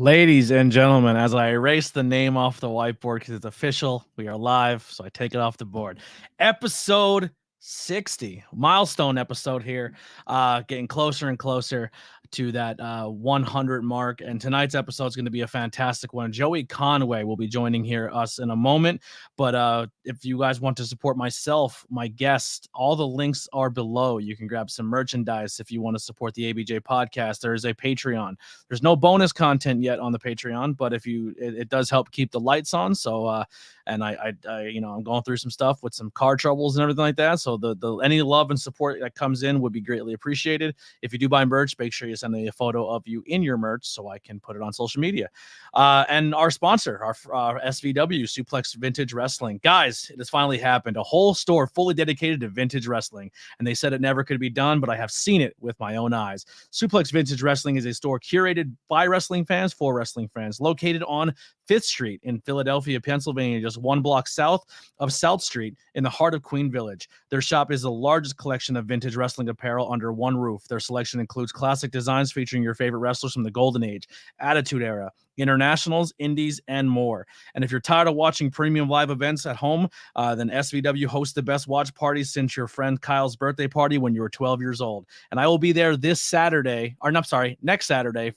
Ladies and gentlemen, as I erase the name off the whiteboard because it's official, we are live, so I take it off the board. Episode 60, milestone episode here, getting closer and closer to that 100 mark. And tonight's episode is going to be a fantastic one. Joey Conway will be joining us in a moment. But if you guys want to support myself, my guest, all the links are below. You can grab some merchandise if you want to support the ABJ podcast. There is a Patreon. There's no bonus content yet on the Patreon, but it does help keep the lights on. So and I I'm going through some stuff with some car troubles and everything like that. So the any love and support that comes in would be greatly appreciated. If you do buy merch, make sure you send me a photo of you in your merch so I can put it on social media. And our sponsor, our SVW, Suplex Vintage Wrestling. Guys, it has finally happened. A whole store fully dedicated to vintage wrestling. And they said it never could be done, but I have seen it with my own eyes. Suplex Vintage Wrestling is a store curated by wrestling fans for wrestling fans, located on 5th Street in Philadelphia, Pennsylvania, just one block south of South Street in the heart of Queen Village. Their shop is the largest collection of vintage wrestling apparel under one roof. Their selection includes classic designs featuring your favorite wrestlers from the Golden Age, Attitude Era, internationals, indies, and more. And if you're tired of watching premium live events at home, then SVW hosts the best watch parties since your friend Kyle's birthday party when you were 12 years old. And I will be there next Saturday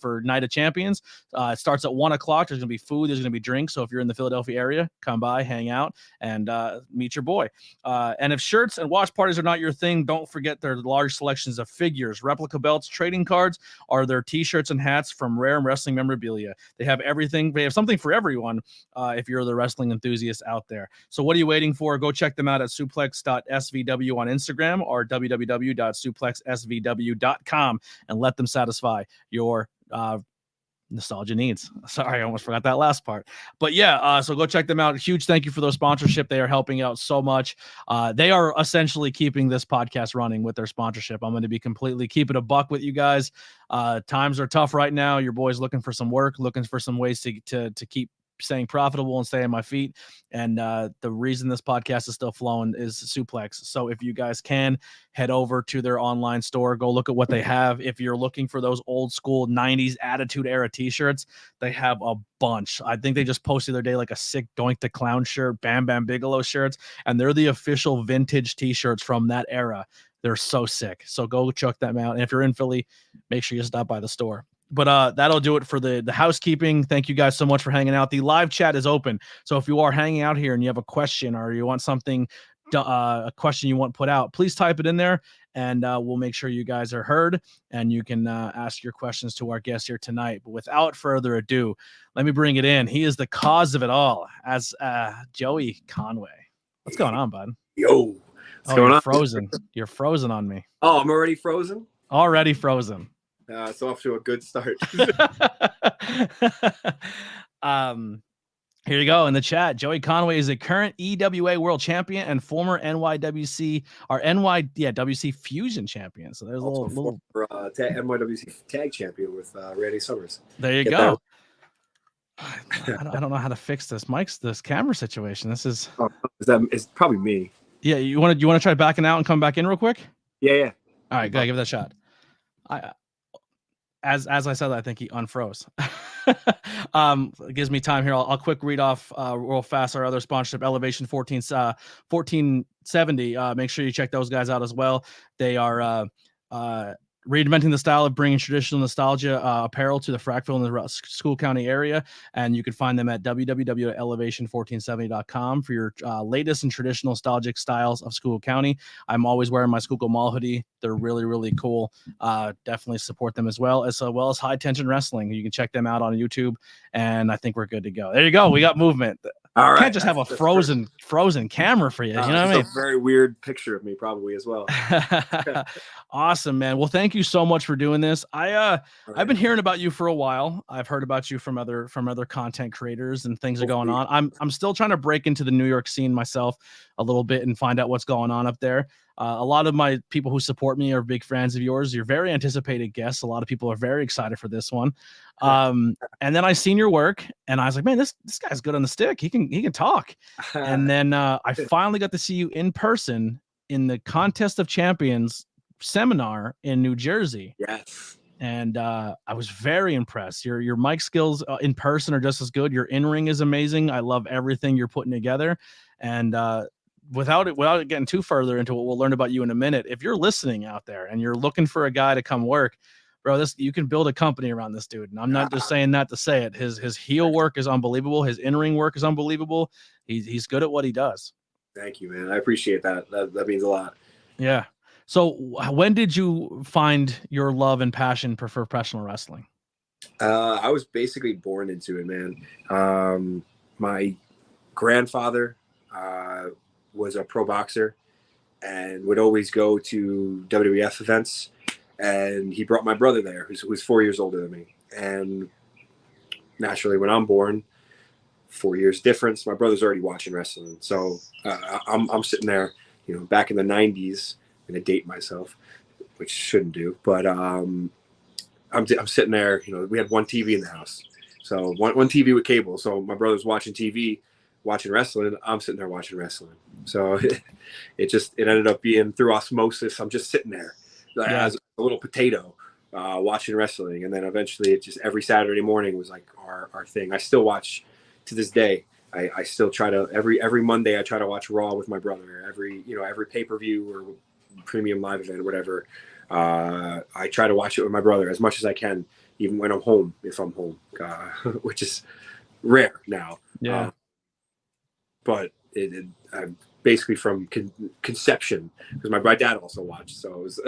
for Night of Champions. It starts at 1 o'clock. There's going to be food. There's going to be drinks. So if you're in the Philadelphia area, come by, hang out, and meet your boy. And if shirts and watch parties are not your thing, don't forget their large selections of figures, replica belts, trading cards, or their t-shirts and hats from rare wrestling memorabilia. They have everything. They have something for everyone if you're the wrestling enthusiast out there. So what are you waiting for? Go check them out at suplex.svw on Instagram or www.suplexsvw.com and let them satisfy your nostalgia needs. Sorry, I almost forgot that last part. But yeah, so go check them out. Huge thank you for their sponsorship. They are helping out so much. They are essentially keeping this podcast running with their sponsorship. I'm going to be completely keeping a buck with you guys. Times are tough right now. Your boy's looking for some work, looking for some ways to keep staying profitable and stay on my feet. And the reason this podcast is still flowing is Suplex. So if you guys can head over to their online store, go look at what they have. If you're looking for those old school 90s Attitude Era t-shirts, they have a bunch. I think they just posted the other day like a sick Doink the Clown shirt, Bam Bam Bigelow shirts, and they're the official vintage t-shirts from that era. They're so sick. So go check them out. And if you're in Philly, make sure you stop by the store. But that'll do it for the housekeeping. Thank you guys so much for hanging out. The live chat is open. So if you are hanging out here and you have a question or you want something, a question you want put out, please type it in there and we'll make sure you guys are heard and you can ask your questions to our guest here tonight. But without further ado, let me bring it in. He is the cause of it all as Joey Conway. What's going on, bud? Yo, what's going on? Frozen. You're frozen on me. Oh, I'm already frozen? Already frozen. It's off to a good start. Here you go in the chat. Joey Conway is a current EWA world champion and former NYWC Fusion champion. So there's also a little NYWC tag champion with Randy Summers. There you go. I don't know how to fix this camera situation. This is it's probably me. Yeah, you want to try backing out and come back in real quick? Yeah. All right, gotta give that a shot. As I said, I think he unfroze. It gives me time here. I'll quick read off real fast our other sponsorship, Elevation 1470. Make sure you check those guys out as well. They are reinventing the style of bringing traditional nostalgia apparel to the Frackville and the School County area. And you can find them at www.elevation1470.com for your latest and traditional nostalgic styles of School County. I'm always wearing my Schuylkill Mall hoodie. They're really, really cool. Definitely support them as well as High Tension Wrestling. You can check them out on YouTube, and I think we're good to go. There you go. We got movement. All right. Can't just have a frozen camera for you. You know what I mean? A very weird picture of me, probably as well. Awesome, man. Well, thank you so much for doing this. I've been hearing about you for a while. I've heard about you from other content creators, and things are going on. I'm still trying to break into the New York scene myself a little bit and find out what's going on up there. A lot of my people who support me are big fans of yours. You're very anticipated guests. A lot of people are very excited for this one. And then I seen your work and I was like, man, this guy's good on the stick. He can talk. And then I finally got to see you in person in the Contest of Champions seminar in New Jersey. Yes. and I was very impressed. Your mic skills in person are just as good. Your in-ring is amazing. I love everything you're putting together. And without it getting too further into what we'll learn about you in a minute, if you're listening out there and you're looking for a guy to come work, bro, you can build a company around this dude. And I'm not just saying that to say it. His heel work is unbelievable. His in-ring work is unbelievable. He's good at what he does. Thank you, man. I appreciate that. That means a lot. Yeah. So when did you find your love and passion for professional wrestling? I was basically born into it, man. My grandfather was a pro boxer and would always go to WWF events. And he brought my brother there, who was 4 years older than me. And naturally, when I'm born, 4 years difference, my brother's already watching wrestling. So I'm sitting there, back in the 90s. I'm going to date myself, which shouldn't do. But I'm sitting there, we had one TV in the house. So one TV with cable. So my brother's watching TV, watching wrestling. I'm sitting there watching wrestling. So it ended up being through osmosis. I'm just sitting there as a little potato watching wrestling. And then eventually it just every Saturday morning was like our thing. I still watch to this day. I still try to every Monday I try to watch Raw with my brother. Every pay-per-view or premium live event or whatever. I try to watch it with my brother as much as I can, even when I'm home, if I'm home, which is rare now. Yeah. But I'm basically from conception, because my dad also watched. So it was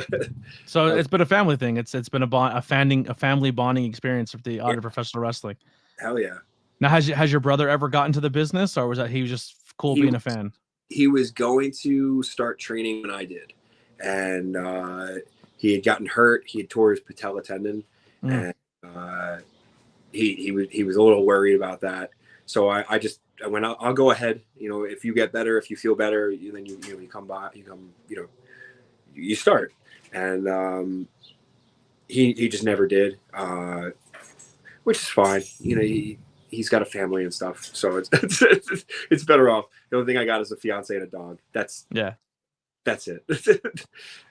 so it's been a family thing. It's been a family bonding experience with the art of professional wrestling. Hell yeah. Now, has your brother ever gotten to the business, or was that he was just cool being a fan? He was going to start training when I did, and he had gotten hurt. He had tore his patella tendon, and he was a little worried about that. So I went, I'll go ahead. If you get better, if you feel better, then you come by. You start, and he just never did, which is fine. He's got a family and stuff, so it's better off. The only thing I got is a fiance and a dog. That's it.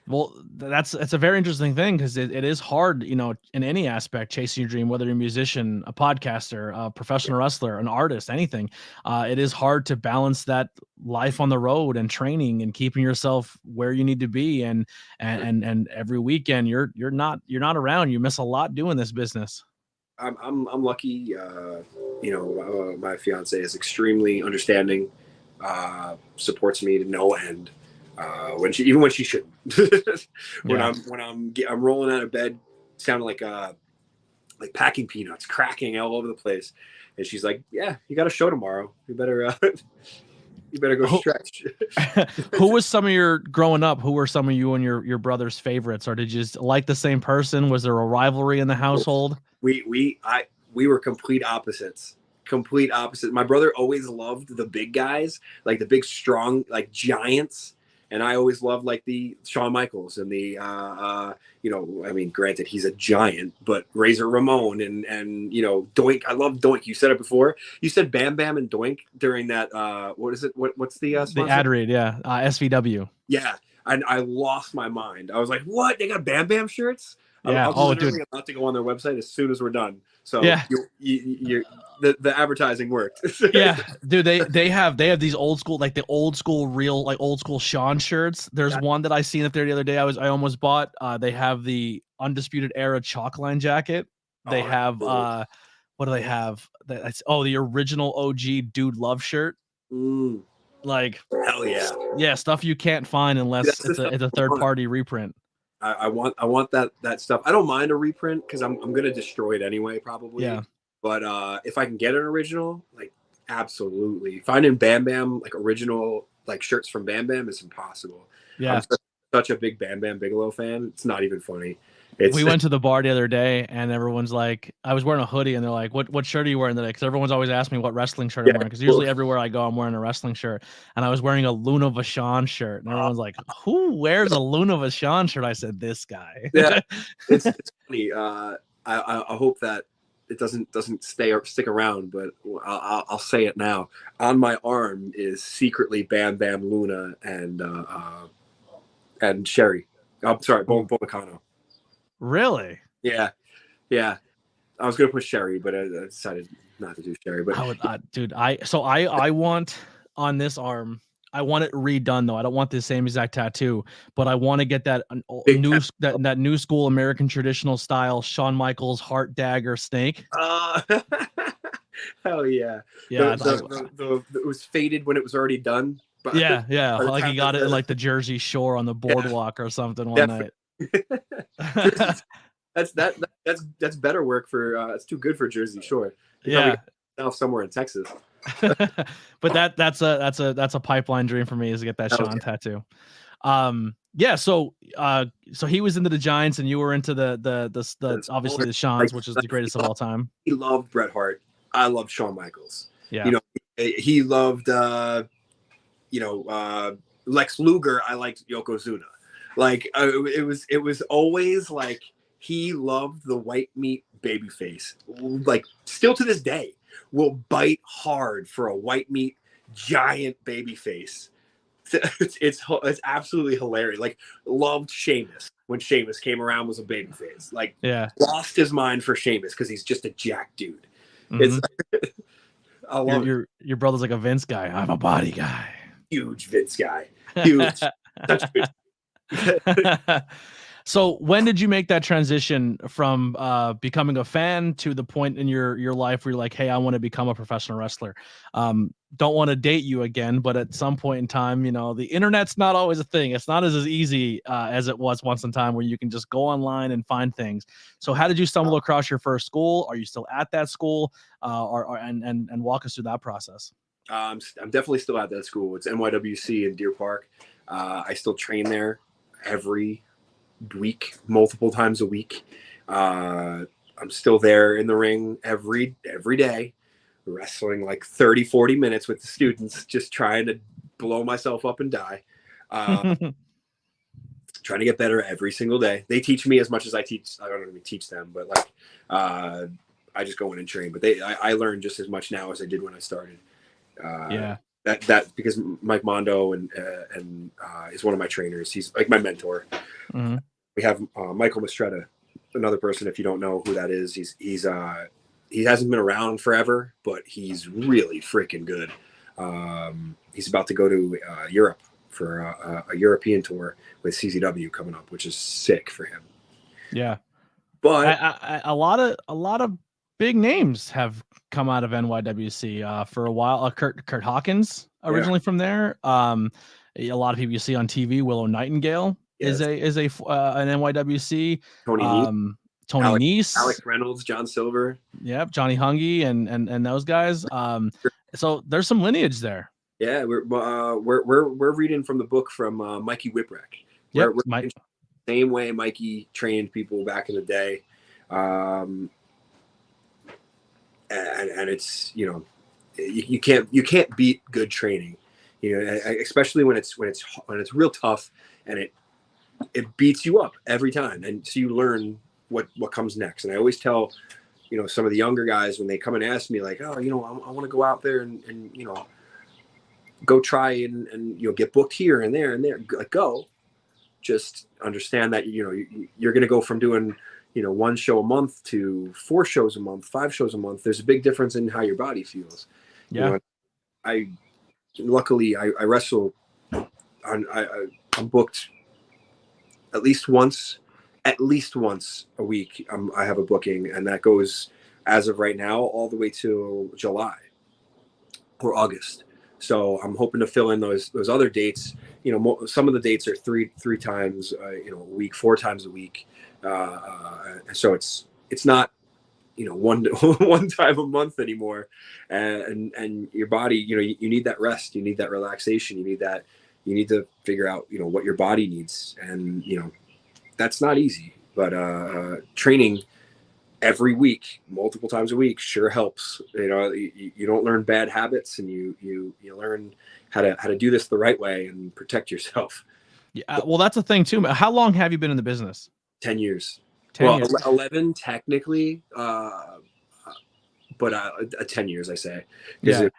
Well, that's a very interesting thing, because it is hard, in any aspect, chasing your dream, whether you're a musician, a podcaster, a professional wrestler, an artist, anything. It is hard to balance that life on the road and training and keeping yourself where you need to be. And every weekend you're not around. You miss a lot doing this business. I'm lucky. My fiance is extremely understanding, supports me to no end. When she shouldn't. when I'm rolling out of bed, sounding like packing peanuts, cracking all over the place, and she's like, "Yeah, you got a show tomorrow. You better go stretch." Who was some of your growing up? Who were some of you and your brother's favorites, or did you just like the same person? Was there a rivalry in the household? We were complete opposites. Complete opposite. My brother always loved the big guys, like the big, strong, like giants. And I always loved like the Shawn Michaels and the, granted he's a giant, but Razor Ramon and Doink. I love Doink. You said it before. You said Bam Bam and Doink during that. What is it? What's the sponsor? The ad read? Yeah, SVW. Yeah, and I lost my mind. I was like, what? They got Bam Bam shirts? Yeah. Dude, about to go on their website as soon as we're done. So yeah, the advertising worked. Yeah, dude, they have these old school, like the old school real, like old school Sean shirts. There's one that I seen up there the other day. I almost bought. They have the Undisputed Era Chalkline jacket. They have what do they have? That's the original OG Dude Love shirt. Like hell yeah, yeah, stuff you can't find unless it's a third party reprint. I want that stuff. I don't mind a reprint because I'm gonna destroy it anyway, probably. Yeah. But if I can get an original, like absolutely. Finding Bam Bam like original like shirts from Bam Bam is impossible. Yeah. I'm such a big Bam Bam Bigelow fan. It's not even funny. We went to the bar the other day and everyone's like, I was wearing a hoodie and they're like, what shirt are you wearing today? Because everyone's always asking me what wrestling shirt I'm wearing. Because usually everywhere I go, I'm wearing a wrestling shirt. And I was wearing a Luna Vachon shirt. And everyone's like, who wears a Luna Vachon shirt? I said, this guy. Yeah, it's funny. I hope that it doesn't stick around, but I'll say it now. On my arm is secretly Bam Bam, Luna, and Sherry. I'm sorry, Bolicano. Really? Yeah, yeah. I was gonna put Sherry, but I decided not to do Sherry. But I would, dude. I want on this arm. I want it redone though. I don't want the same exact tattoo, but I want to get that big new that new school American traditional style Shawn Michaels heart dagger snake. Hell yeah! Yeah, It was faded when it was already done. But yeah. by the Like he time got it in like the Jersey Shore on the boardwalk or something one night. That's better work for. It's too good for Jersey Shore. Yeah. Now somewhere in Texas. But that's a pipeline dream for me, is to get that Shawn tattoo. Yeah, so he was into the Giants and you were into the obviously the Shawns, which is the greatest of all time. He loved Bret Hart. I loved Shawn Michaels. Yeah. You know, he loved Lex Luger. I liked Yokozuna. Like it was always like he loved the white meat babyface. Like still to this day, will bite hard for a white meat giant babyface. It's absolutely hilarious. Like loved Sheamus when Sheamus came around, was a babyface. Like lost his mind for Sheamus because he's just a jack dude. Mm-hmm. It's I love your brother's like a Vince guy. I'm a body guy. Huge Vince guy. Huge. Such good. So when did you make that transition from becoming a fan to the point in your life where you're like, hey, I want to become a professional wrestler? Don't want to date you again, but at some point in time, you know, the internet's not always a thing. It's not as easy as it was once in time where you can just go online and find things. So how did you stumble across your first school? Are you still at that school? And walk us through that process. I'm definitely still at that school. It's NYWC in Deer Park. I still train there every week, multiple times a week. I'm still there in the ring every day, wrestling like 30-40 minutes with the students, just trying to blow myself up and die. Trying to get better every single day. They teach me as much as I teach. I don't even teach them, but like I just go in and train. But I learn just as much now as I did when I started. That because Mike Mondo and is one of my trainers. He's like my mentor. Mm-hmm. We have Michael Mistretta, another person. If you don't know who that is, he hasn't been around forever, but he's really freaking good. He's about to go to Europe for a European tour with CZW coming up, which is sick for him. Yeah, but a lot of big names have come out of NYWC for a while. Kurt Hawkins originally from there. A lot of people you see on TV. Willow Nightingale is an NYWC. Tony Nese, Alex Reynolds, John Silver. Yep, Johnny Hungy and those guys. So there's some lineage there. Yeah, we're reading from the book from Mikey Whipwreck. Yep, we're same way Mikey trained people back in the day. And it's, you know, you can't beat good training, you know, especially when it's real tough and it beats you up every time. And so you learn what comes next. And I always tell, you know, some of the younger guys when they come and ask me like, oh, you know, I want to go out there and, you know, go try and, you know, get booked here and there and there, like go, just understand that, you know, you're going to go from doing, you know, 1 show a month to 4 shows a month, 5 shows a month. There's a big difference in how your body feels. Yeah. You know, luckily I wrestle I'm booked at least once a week. I have a booking, and that goes as of right now all the way to July or August. So I'm hoping to fill in those other dates. You know, some of the dates are three times, you know, a week, 4 times a week. So it's not, you know, one time a month anymore. And your body, you know, you need that rest, you need that relaxation, you need to figure out, you know, what your body needs. And, you know, that's not easy, but training every week, multiple times a week sure helps. You know, you don't learn bad habits, and you learn how to do this the right way and protect yourself. Yeah, well, that's the thing too. How long have you been in the business? 10 years. 10 years. 11 technically, but 10 years I say. Yeah.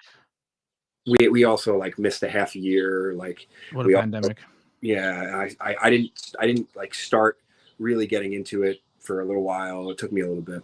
We also like missed a half a year. Like what a pandemic. I didn't like start really getting into it for a little while. It took me a little bit.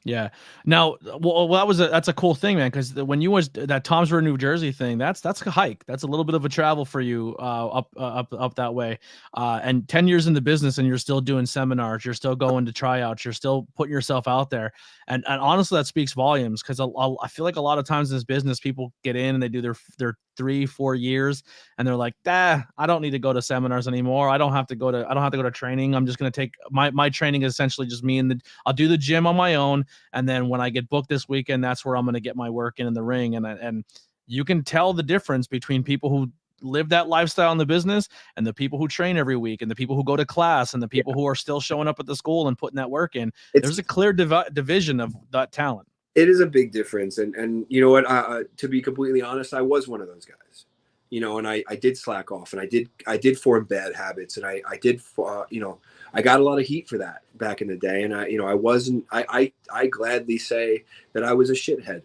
Yeah. Now, well, that's a cool thing, man. Because when you was that Tom's River, New Jersey thing, that's a hike. That's a little bit of a travel for you, up that way. And 10 years in the business, and you're still doing seminars, you're still going to tryouts, you're still putting yourself out there. And honestly, that speaks volumes. Because I feel like a lot of times in this business, people get in and they do their 3-4 years, and they're like, I don't need to go to seminars anymore. I don't have to go to training. I'm just gonna take my training is essentially just me I'll do the gym on my own. And then when I get booked this weekend, that's where I'm going to get my work in the ring. And you can tell the difference between people who live that lifestyle in the business and the people who train every week and the people who go to class and the people who are still showing up at the school and putting that work in. There's a clear division of that talent. It is a big difference. And you know what, to be completely honest, I was one of those guys, and I did slack off, and I did form bad habits, and I did, I got a lot of heat for that back in the day. And I gladly say that I was a shithead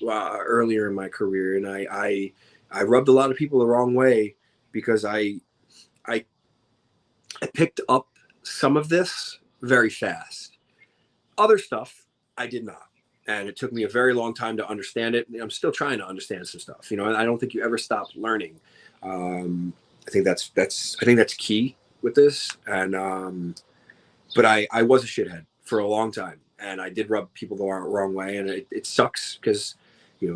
earlier in my career. And I rubbed a lot of people the wrong way because I picked up some of this very fast. Other stuff I did not. And it took me a very long time to understand it. I'm still trying to understand some stuff, and I don't think you ever stop learning. I think that's key with this. And, but I was a shithead for a long time, and I did rub people the wrong way. And it sucks because,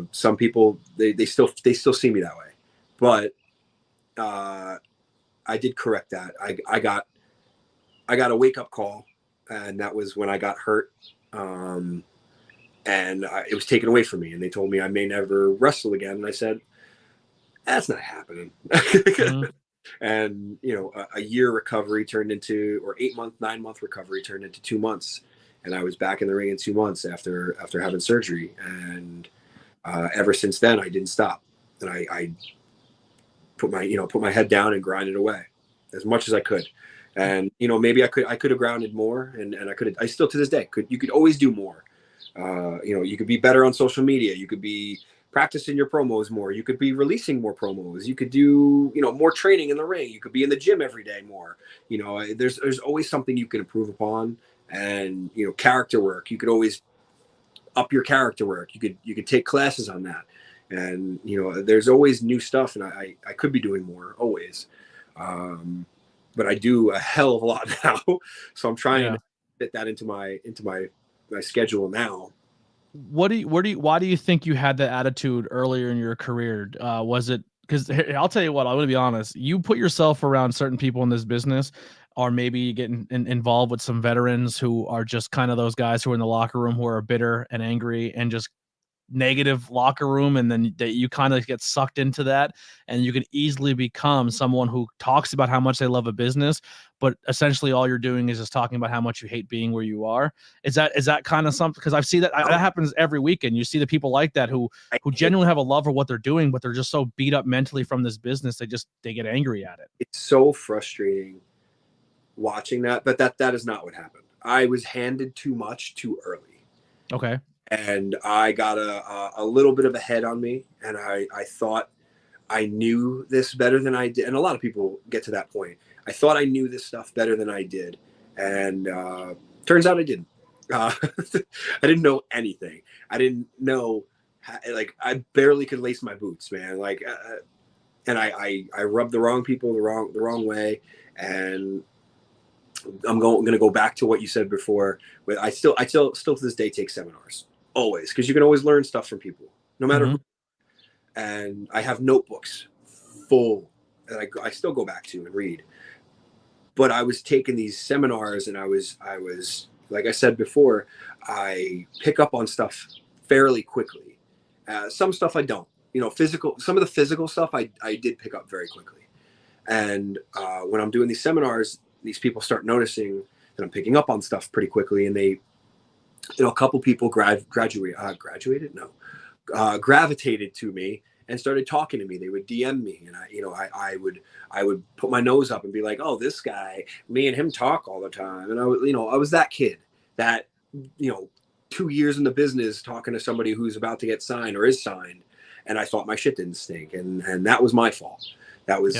some people, they still see me that way, but, I did correct that. I got a wake up call, and that was when I got hurt. And it was taken away from me, and they told me I may never wrestle again. And I said, that's not happening. Mm-hmm. And, a year recovery turned into, or 9-month recovery turned into 2 months. And I was back in the ring in 2 months after having surgery. And ever since then, I didn't stop. And I put my head down and grinded away as much as I could. And, maybe I could have grounded more, and I still to this day you could always do more. You could be better on social media. You could be practicing your promos more. You could be releasing more promos. You could do, more training in the ring. You could be in the gym every day more. There's always something you can improve upon. And, character work. You could always up your character work. You could take classes on that. And, there's always new stuff, and I could be doing more always. But I do a hell of a lot now. So I'm trying to fit that into my schedule now. Why do you think you had that attitude earlier in your career? Was it because I'll tell you what, I'm going to be honest. You put yourself around certain people in this business, or maybe getting involved with some veterans who are just kind of those guys who are in the locker room who are bitter and angry and just negative locker room, and then that you kind of get sucked into that, and you can easily become someone who talks about how much they love a business, but essentially all you're doing is just talking about how much you hate being where you are. Is that kind of something? Because I've seen that happens every weekend. You see the people like that who genuinely have a love for what they're doing, but they're just so beat up mentally from this business, they get angry at it. It's so frustrating watching that, but that is not what happened. I was handed too much too early. Okay. And I got a little bit of a head on me, and I thought I knew this better than I did. And a lot of people get to that point. I thought I knew this stuff better than I did. And turns out I didn't. I didn't know anything. I didn't know, I barely could lace my boots, man. And I rubbed the wrong people the wrong way. And I'm going to go back to what you said before. But I still to this day take seminars. Always, because you can always learn stuff from people, no matter who. And I have notebooks full that I still go back to and read. But I was taking these seminars, and I was like I said before, I pick up on stuff fairly quickly. Some stuff I don't. Some of the physical stuff I did pick up very quickly. And when I'm doing these seminars, these people start noticing that I'm picking up on stuff pretty quickly, and they. A couple people gravitated to me and started talking to me. They would DM me, and I would put my nose up and be like, "Oh, this guy, me and him talk all the time." And I was that kid that 2 years in the business talking to somebody who's about to get signed or is signed, and I thought my shit didn't stink, and that was my fault. That was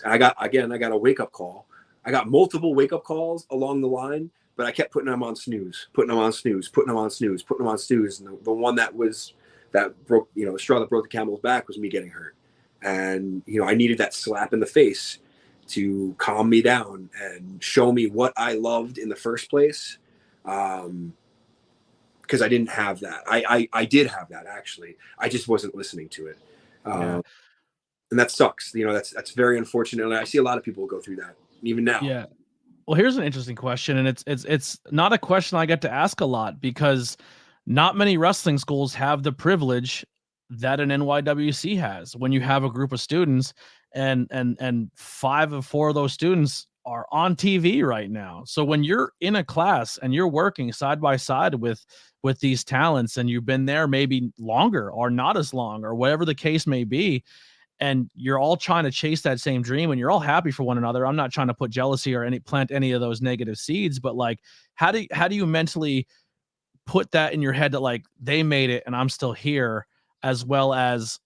I got a wake up call. I got multiple wake up calls along the line. but I kept putting them on snooze, putting them on snooze, putting them on snooze, putting them on snooze. And the one that broke, the straw that broke the camel's back was me getting hurt. And, I needed that slap in the face to calm me down and show me what I loved in the first place. Because I didn't have that. I did have that, actually. I just wasn't listening to it. And that sucks. That's very unfortunate. And I see a lot of people go through that even now. Yeah. Well, here's an interesting question, and it's not a question I get to ask a lot, because not many wrestling schools have the privilege that an NYWC has. When you have a group of students, and 4 of those students are on TV right now. So when you're in a class and you're working side by side with these talents, and you've been there maybe longer or not as long, or whatever the case may be, and you're all trying to chase that same dream, and you're all happy for one another. I'm not trying to put jealousy or plant any of those negative seeds, but like, how do you mentally put that in your head that like they made it and I'm still here, as well as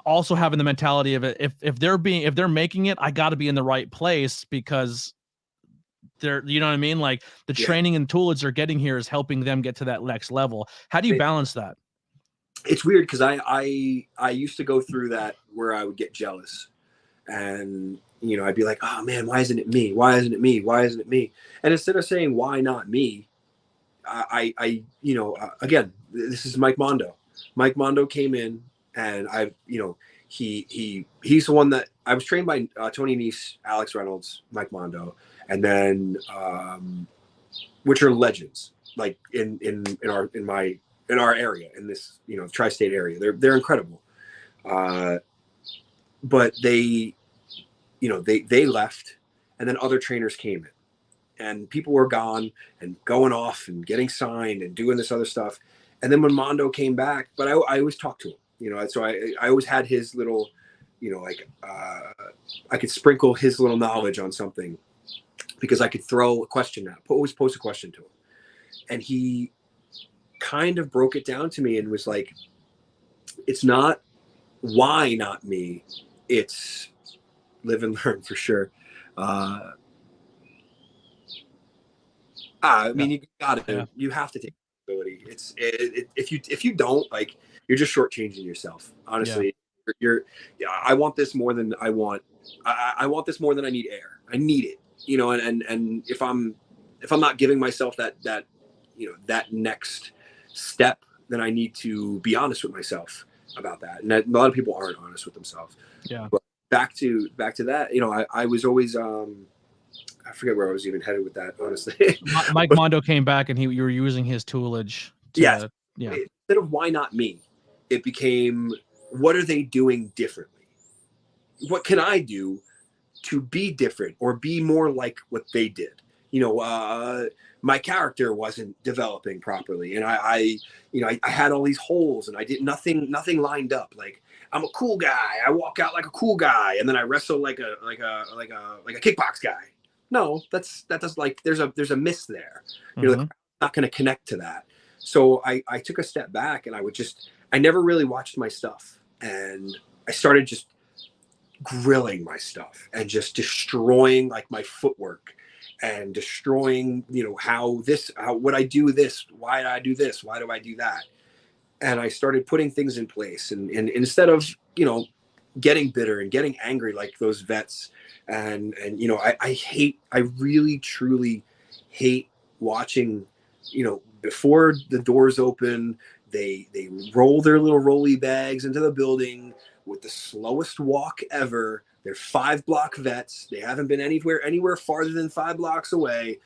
also having the mentality of it, if they're making it, I got to be in the right place, because they're, you know what I mean? Like the training and toolage they're getting here is helping them get to that next level. How do you balance that? It's weird, because I used to go through that where I would get jealous, and I'd be like, oh man, why isn't it me? Why isn't it me? Why isn't it me? And instead of saying why not me, again, this is Mike Mondo. Mike Mondo came in, and he's the one that I was trained by, Tony Nese, Alex Reynolds, Mike Mondo, and then which are legends, like in our area, in this, tri-state area. They're incredible. But they left, and then other trainers came in, and people were gone and going off and getting signed and doing this other stuff. And then when Mondo came back, but I always talked to him, so I always had his little, I could sprinkle his little knowledge on something, because I could throw a question out, always post a question to him. And he kind of broke it down to me and was like, it's not why not me, it's live and learn, for sure. You have to take responsibility. If you don't, like, you're just shortchanging yourself, honestly. I want this more than I want. I want this more than I need air. I need it, and if I'm not giving myself that next step, then I need to be honest with myself about that. And a lot of people aren't honest with themselves. Yeah. But back to that, I was always, I forget where I was even headed with that, honestly. Mike Mondo came back, and you were using his toolage. Yeah. Instead of why not me, it became, what are they doing differently? What can I do to be different or be more like what they did? My character wasn't developing properly, and I had all these holes, and I did nothing lined up. Like, I'm a cool guy. I walk out like a cool guy, and then I wrestle like a kickbox guy. No, that's like, there's a miss there. I'm not going to connect to that. So I took a step back, and I never really watched my stuff, and I started just grilling my stuff and just destroying like my footwork, and destroying, how would I do this? Why did I do this? Why do I do that? And I started putting things in place, and instead of, getting bitter and getting angry like those vets, and I really truly hate watching, before the doors open, they roll their little rolly bags into the building with the slowest walk ever. They're 5-block vets. They haven't been anywhere farther than 5 blocks away,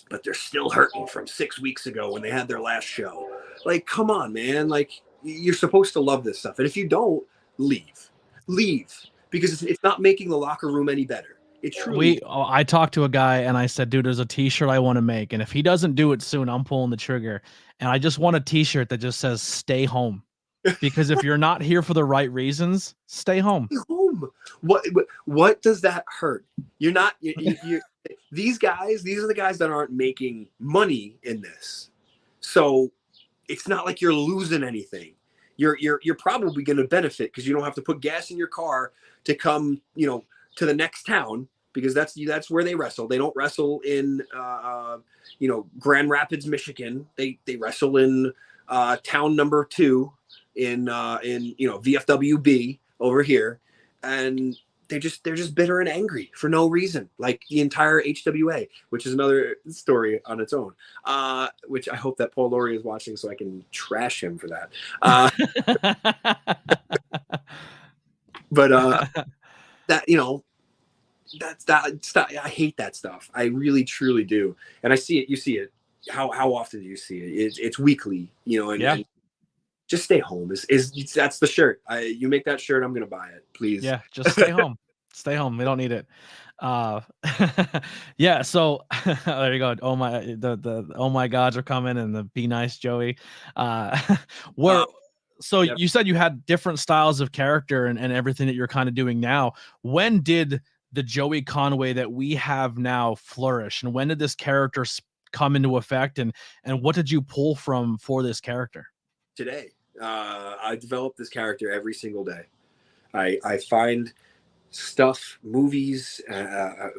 but they're still hurting from 6 weeks ago when they had their last show. Like, come on, man. Like, you're supposed to love this stuff. And if you don't, leave, because it's not making the locker room any better. It truly. I talked to a guy, and I said, dude, there's a t-shirt I want to make, and if he doesn't do it soon, I'm pulling the trigger. And I just want a t-shirt that just says stay home. Because if you're not here for the right reasons, stay home. Stay home. What does that hurt? You're not. These guys. These are the guys that aren't making money in this. So it's not like you're losing anything. You're probably going to benefit, because you don't have to put gas in your car to come, to the next town, because that's where they wrestle. They don't wrestle in Grand Rapids, Michigan. They wrestle in town number 2 in VFWB over here, and they're just bitter and angry for no reason, like the entire HWA, which is another story on its own. Which I hope that Paul Laurie is watching so I can trash him for that. But that that's I hate that stuff. I really truly do, and I see it. You see it. How often do you see it? It's weekly, and just stay home. That's the shirt. You make that shirt, I'm gonna buy it, please. Yeah, just stay home. Stay home. We don't need it. Yeah. So there you go. Oh my, the oh my gods are coming, and the be nice Joey. So Yep. you said you had different styles of character and everything that you're kind of doing now. When did the Joey Conway that we have now flourish, and when did this character come into effect, and what did you pull from for this character? Today, I develop this character every single day. I find stuff, movies,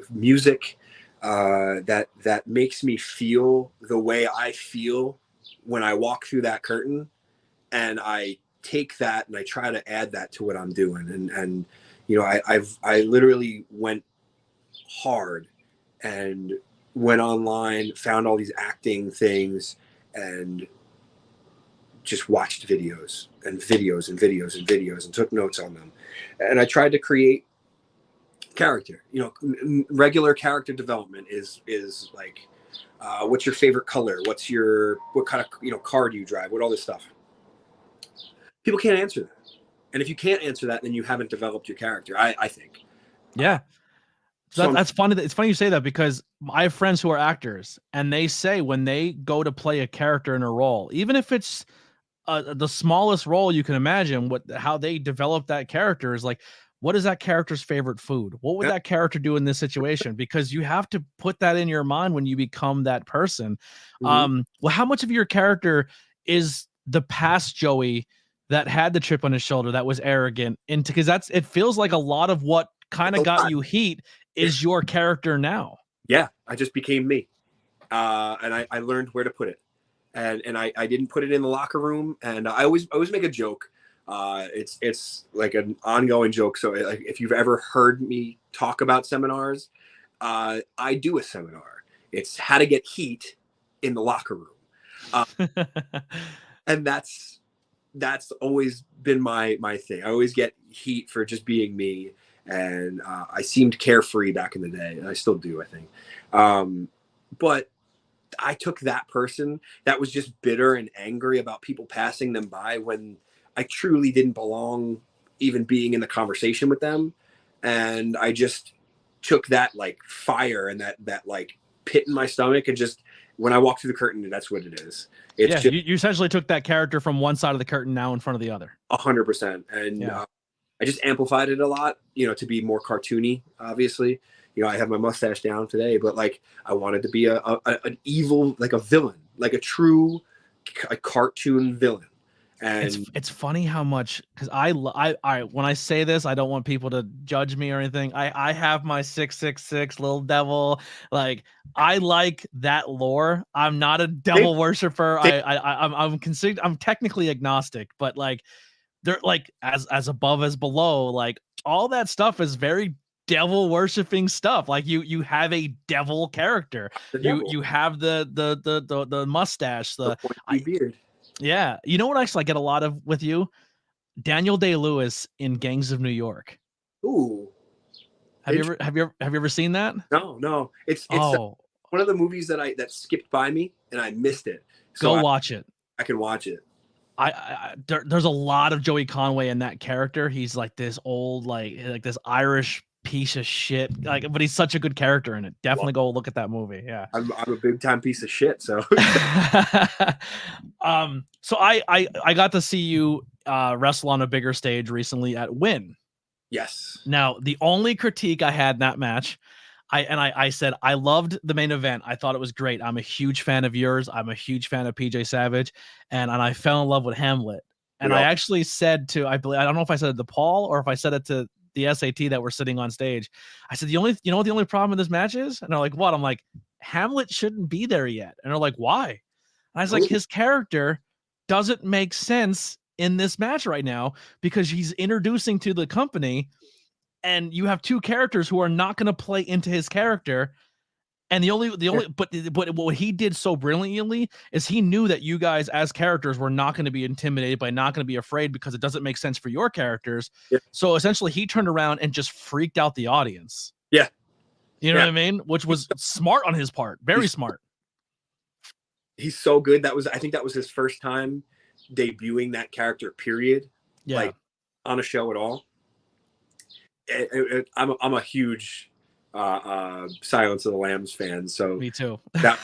music that makes me feel the way I feel when I walk through that curtain, and I take that and I try to add that to what I'm doing. And I literally went hard and went online, found all these acting things, and just watched videos and took notes on them. And I tried to create character. Regular character development is like, what's your favorite color? What kind of car do you drive? What all this stuff. People can't answer that. And if you can't answer that, then you haven't developed your character, I think. Yeah. That's funny. It's funny you say that, because I have friends who are actors, and they say when they go to play a character in a role, even if it's the smallest role you can imagine, how they develop that character is like, what is that character's favorite food? What would that character do in this situation? Because you have to put that in your mind when you become that person. Mm-hmm. Well, how much of your character is the past Joey that had the chip on his shoulder, that was arrogant, because it feels like a lot of what kind of got you heat is your character now. Yeah, I just became me, and I learned where to put it, and I didn't put it in the locker room. And I always make a joke. It's like an ongoing joke. So if you've ever heard me talk about seminars, I do a seminar. It's how to get heat in the locker room, and that's always been my thing. I always get heat for just being me. And I seemed carefree back in the day, and I still do, I think. But I took that person that was just bitter and angry about people passing them by when I truly didn't belong even being in the conversation with them. And I just took that like fire and that like pit in my stomach, and just when I walk through the curtain, that's what it is. It's you essentially took that character from one side of the curtain now in front of the other. 100%. And I just amplified it a lot, to be more cartoony, obviously. I have my mustache down today, but like I wanted to be an evil, like a villain, like a true cartoon villain. And it's funny how much, because I when I say this, I don't want people to judge me or anything. I have my 666 little devil. Like, I like that lore. I'm not a devil worshiper. I'm technically agnostic, but like, they're like as above as below, like all that stuff is very devil worshiping stuff. Like you have a devil character. You have the mustache, the pointy beard. Yeah. You know what actually I get a lot of with you? Daniel Day-Lewis in Gangs of New York. Ooh. Have you ever seen that? No. It's one of the movies that skipped by me and I missed it. So Go watch it. I can watch it. There's a lot of Joey Conway in that character. He's like this old, like this Irish piece of shit, but he's such a good character in it. Definitely go look at that movie. Yeah, I'm a big time piece of shit. So, so I got to see you wrestle on a bigger stage recently at Win. Yes. Now, the only critique I had in that match, I said I loved the main event. I thought it was great. I'm a huge fan of yours. I'm a huge fan of PJ Savage, and I fell in love with Hamlet. And I actually said to, I don't know if I said it to Paul or if I said it to the SAT that were sitting on stage. I said, you know what the only problem in this match is? And they're like, what? I'm like, Hamlet shouldn't be there yet. And they're like, why? And I was like, his character doesn't make sense in this match right now because he's introducing to the company, and you have two characters who are not going to play into his character. And but what he did so brilliantly is he knew that you guys as characters were not going to be intimidated by, not going to be afraid, because it doesn't make sense for your characters. Yeah. So essentially he turned around and just freaked out the audience. Yeah. You know what I mean? Which was smart on his part. Very smart. He's so good. I think that was his first time debuting that character, period. Yeah. Like on a show at all. I'm a huge Silence of the Lambs fan, so me too. That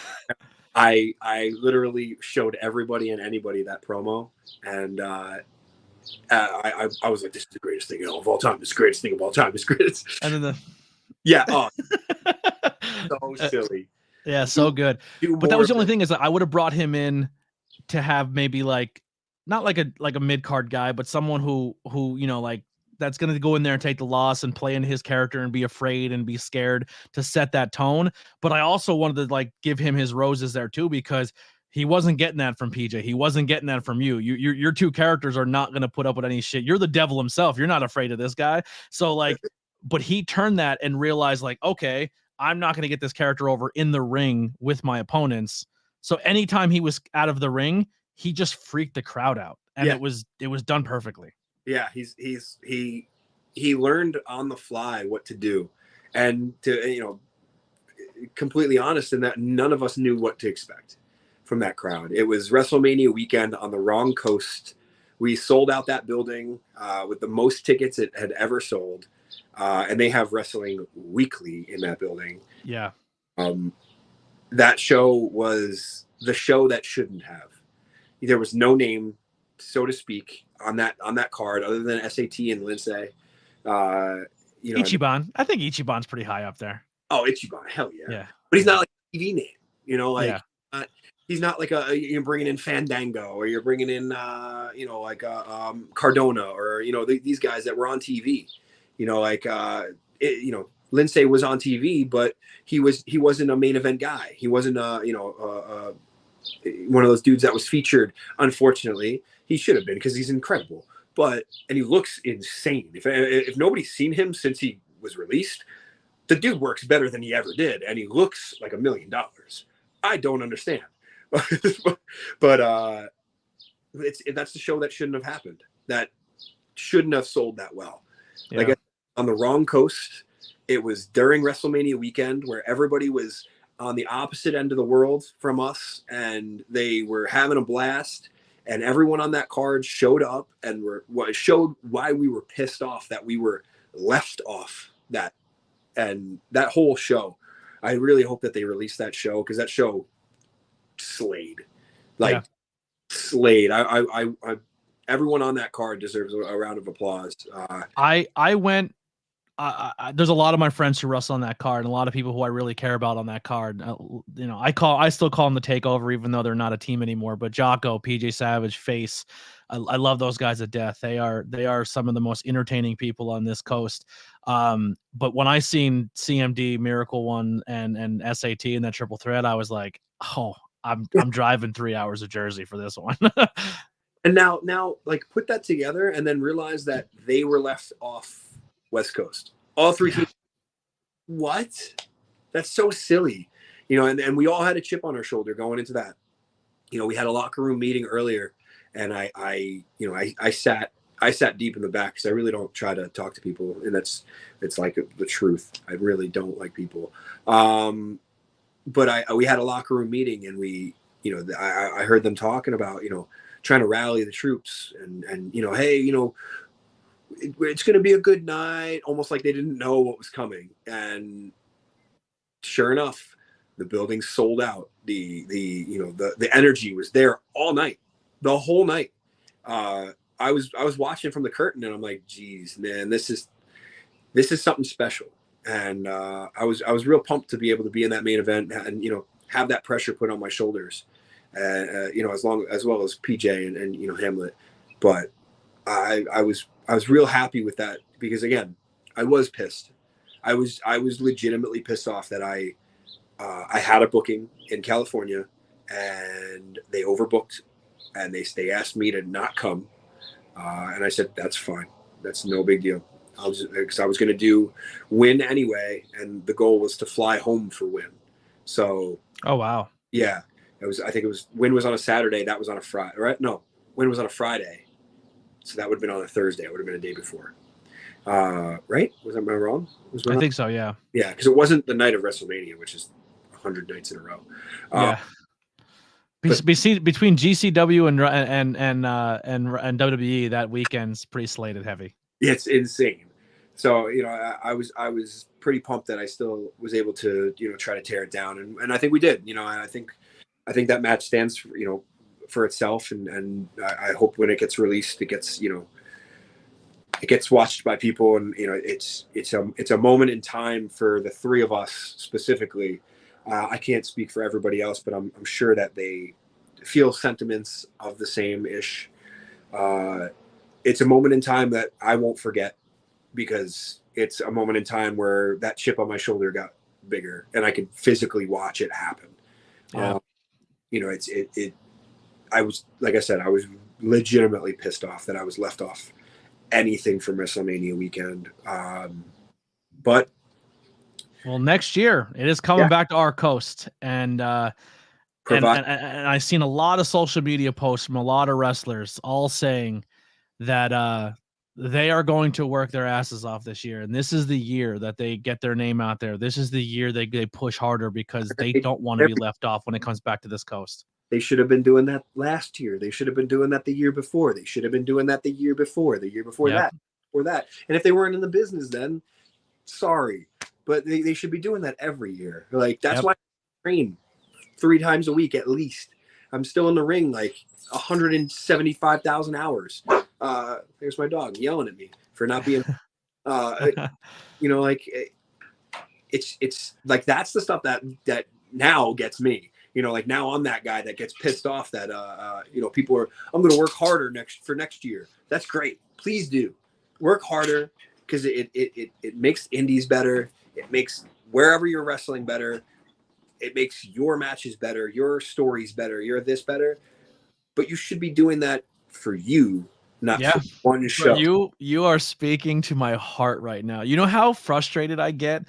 I literally showed everybody and anybody that promo, and I was like, this is the greatest thing of all time. This is the greatest thing of all time. This greatest. And then so silly. Yeah, so good. But that was the only thing, is that I would have brought him in to have maybe like not like a mid card guy, but someone who like that's going to go in there and take the loss and play into his character and be afraid and be scared to set that tone. But I also wanted to like give him his roses there too, because he wasn't getting that from PJ. He wasn't getting that from you. Your two characters are not going to put up with any shit. You're the devil himself. You're not afraid of this guy. So like, but he turned that and realized like, okay, I'm not going to get this character over in the ring with my opponents. So anytime he was out of the ring, he just freaked the crowd out, and it was done perfectly. Yeah, he learned on the fly what to do, and to completely honest in that none of us knew what to expect from that crowd. It was WrestleMania weekend on the wrong coast. We sold out that building with the most tickets it had ever sold, and they have wrestling weekly in that building. Yeah, that show was the show that shouldn't have. There was no name, so to speak, on that card other than SAT and Lindsay. Ichiban. I think Ichiban's pretty high up there. Oh, Ichiban, hell yeah. Yeah. But he's not like a TV name, he's not like you're bringing in Fandango, or you're bringing in Cardona, or these guys that were on TV. Lindsay was on TV, but he wasn't a main event guy. He wasn't one of those dudes that was featured. Unfortunately, he should have been, because he's incredible. And he looks insane. If nobody's seen him since he was released, the dude works better than he ever did, and he looks like $1 million. I don't understand, but that's the show that shouldn't have happened. That shouldn't have sold that well. Yeah. Like on the wrong coast. It was during WrestleMania weekend, where everybody was on the opposite end of the world from us, and they were having a blast, and everyone on that card showed up and showed why we were pissed off that we were left off that. And that whole show, I really hope that they release that show, because that show slayed. Slayed. I everyone on that card deserves a round of applause. I went. There's a lot of my friends who wrestle on that card, and a lot of people who I really care about on that card. I still call them the Takeover, even though they're not a team anymore. But Jocko, PJ Savage, Face, I love those guys to death. They are some of the most entertaining people on this coast. But when I seen CMD, Miracle One, and SAT in that triple threat, I was like, oh, I'm driving 3 hours of Jersey for this one. And now, like, put that together, and then realize that they were left off West Coast. All three teams. What? That's so silly. And we all had a chip on our shoulder going into that. We had a locker room meeting earlier, and I sat deep in the back, because I really don't try to talk to people, and it's like the truth. I really don't like people. But we had a locker room meeting, and I heard them talking about trying to rally the troops, and hey, it's going to be a good night, almost like they didn't know what was coming. And sure enough, the building sold out. The energy was there all night, the whole night. I was watching from the curtain, and I'm like, geez, man, this is something special. And I was real pumped to be able to be in that main event, and have that pressure put on my shoulders, as well as PJ and Hamlet. But I was real happy with that, because again, I was pissed. I was legitimately pissed off that I had a booking in California and they overbooked and they asked me to not come. And I said, that's fine. That's no big deal. Because I was going to do Win anyway. And the goal was to fly home for Win. So, oh, wow. Yeah, I think it was Win was on a Saturday. That was on a Friday, right? No, Win was on a Friday. So that would have been on a Thursday. It would have been a day before. Right? Am I wrong? I think so. Yeah. Yeah. Because it wasn't the night of WrestleMania, which is 100 nights in a row. Yeah. Between GCW and WWE, that weekend's pretty slated heavy. It's insane. So, I was pretty pumped that I still was able to, try to tear it down. And I think we did, I think that match stands for, for itself. And I hope when it gets released, it gets, it gets watched by people. And, it's a moment in time for the three of us specifically. I can't speak for everybody else, but I'm sure that they feel sentiments of the same ish. It's a moment in time that I won't forget because it's a moment in time where that chip on my shoulder got bigger and I could physically watch it happen. Yeah. I was, like I said, I was legitimately pissed off that I was left off anything from WrestleMania weekend. But well, next year it is coming back to our coast, and I've seen a lot of social media posts from a lot of wrestlers all saying that they are going to work their asses off this year, and this is the year that they get their name out there. This is the year they push harder because they don't want to be left off when it comes back to this coast. They should have been doing that last year. They should have been doing that the year before. They should have been doing that the year before that, before that. And if they weren't in the business then, sorry. But they should be doing that every year. Like, that's why I train 3 times a week at least. I'm still in the ring like 175,000 hours. There's my dog yelling at me for not being, like it's like, that's the stuff that now gets me. Like now I'm that guy that gets pissed off that, people are, I'm going to work harder next year. That's great. Please do work harder because it makes indies better. It makes wherever you're wrestling better. It makes your matches better, your stories better, your this better. But you should be doing that for you, not for one show. You are speaking to my heart right now. You know how frustrated I get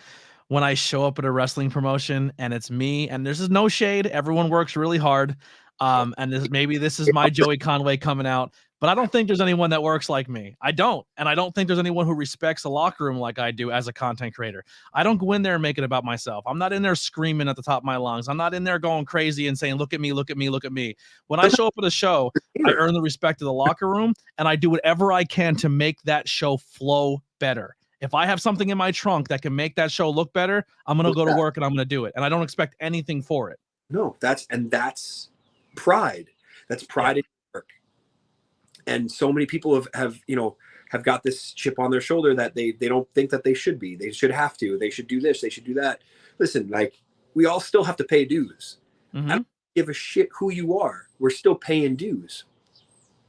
when I show up at a wrestling promotion and it's me, and there's no shade. Everyone works really hard. And maybe this is my Joey Conway coming out, but I don't think there's anyone that works like me. I don't. And I don't think there's anyone who respects the locker room like I do as a content creator. I don't go in there and make it about myself. I'm not in there screaming at the top of my lungs. I'm not in there going crazy and saying, look at me, look at me, look at me. When I show up at a show, I earn the respect of the locker room, and I do whatever I can to make that show flow better. If I have something in my trunk that can make that show look better, I'm going to go to work and I'm going to do it. And I don't expect anything for it. No, that's pride. That's pride in work. And so many people have got this chip on their shoulder that they don't think that they should be. They should have to. They should do this. They should do that. Listen, like, we all still have to pay dues. Mm-hmm. I don't give a shit who you are. We're still paying dues.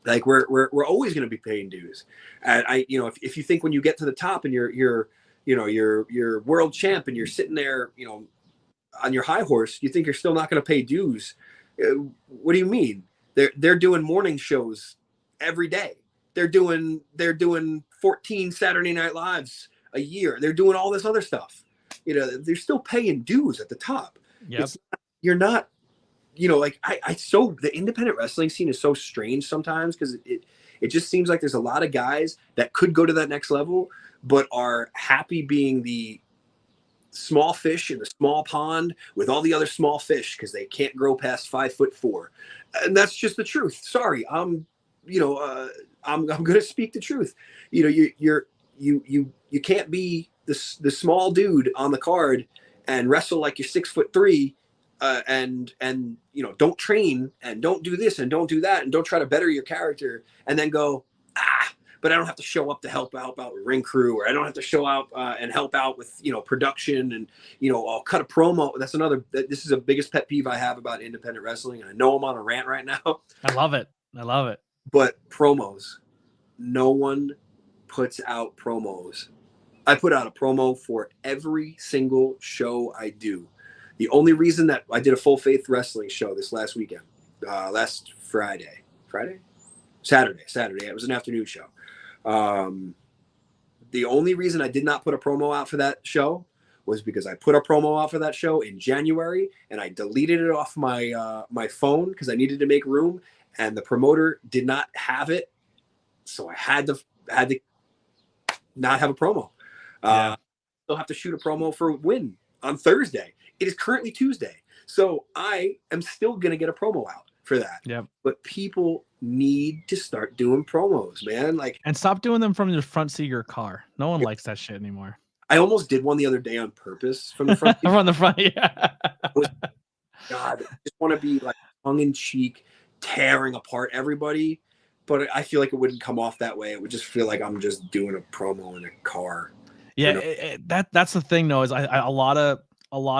Like, we're always going to be paying dues. And if you think when you get to the top and you're world champ and you're sitting there, on your high horse, you think you're still not going to pay dues. What do you mean? They're doing morning shows every day. They're doing 14 Saturday Night Lives a year. They're doing all this other stuff. They're still paying dues at the top. Yep. You're not, the independent wrestling scene is so strange sometimes because it just seems like there's a lot of guys that could go to that next level, but are happy being the small fish in the small pond with all the other small fish because they can't grow past 5'4", and that's just the truth. Sorry, I'm going to speak the truth. You can't be the small dude on the card and wrestle like you're 6'3", and don't train and don't do this and don't do that and don't try to better your character and then go, but I don't have to show up to help out with ring crew, or I don't have to show up and help out with, production and, I'll cut a promo. This is the biggest pet peeve I have about independent wrestling. And I know I'm on a rant right now. I love it. But promos, no one puts out promos I put out a promo for every single show I do. The only reason that I did a Full Faith Wrestling show this last weekend, last Saturday. It was an afternoon show. The only reason I did not put a promo out for that show was because I put a promo out for that show in January and I deleted it off my my phone because I needed to make room, and the promoter did not have it, so I had to not have a promo. Still have to shoot a promo for Win on Thursday. It is currently Tuesday, so I am still gonna get a promo out for that. Yep. But people need to start doing promos, man. Like, and stop doing them from the front seat of your car. No one likes that shit anymore. I almost did one the other day on purpose from the front. From the front, yeah. God, I just want to be like tongue in cheek, tearing apart everybody, but I feel like it wouldn't come off that way. It would just feel like I'm just doing a promo in a car. Yeah, you know? That's the thing though, is a lot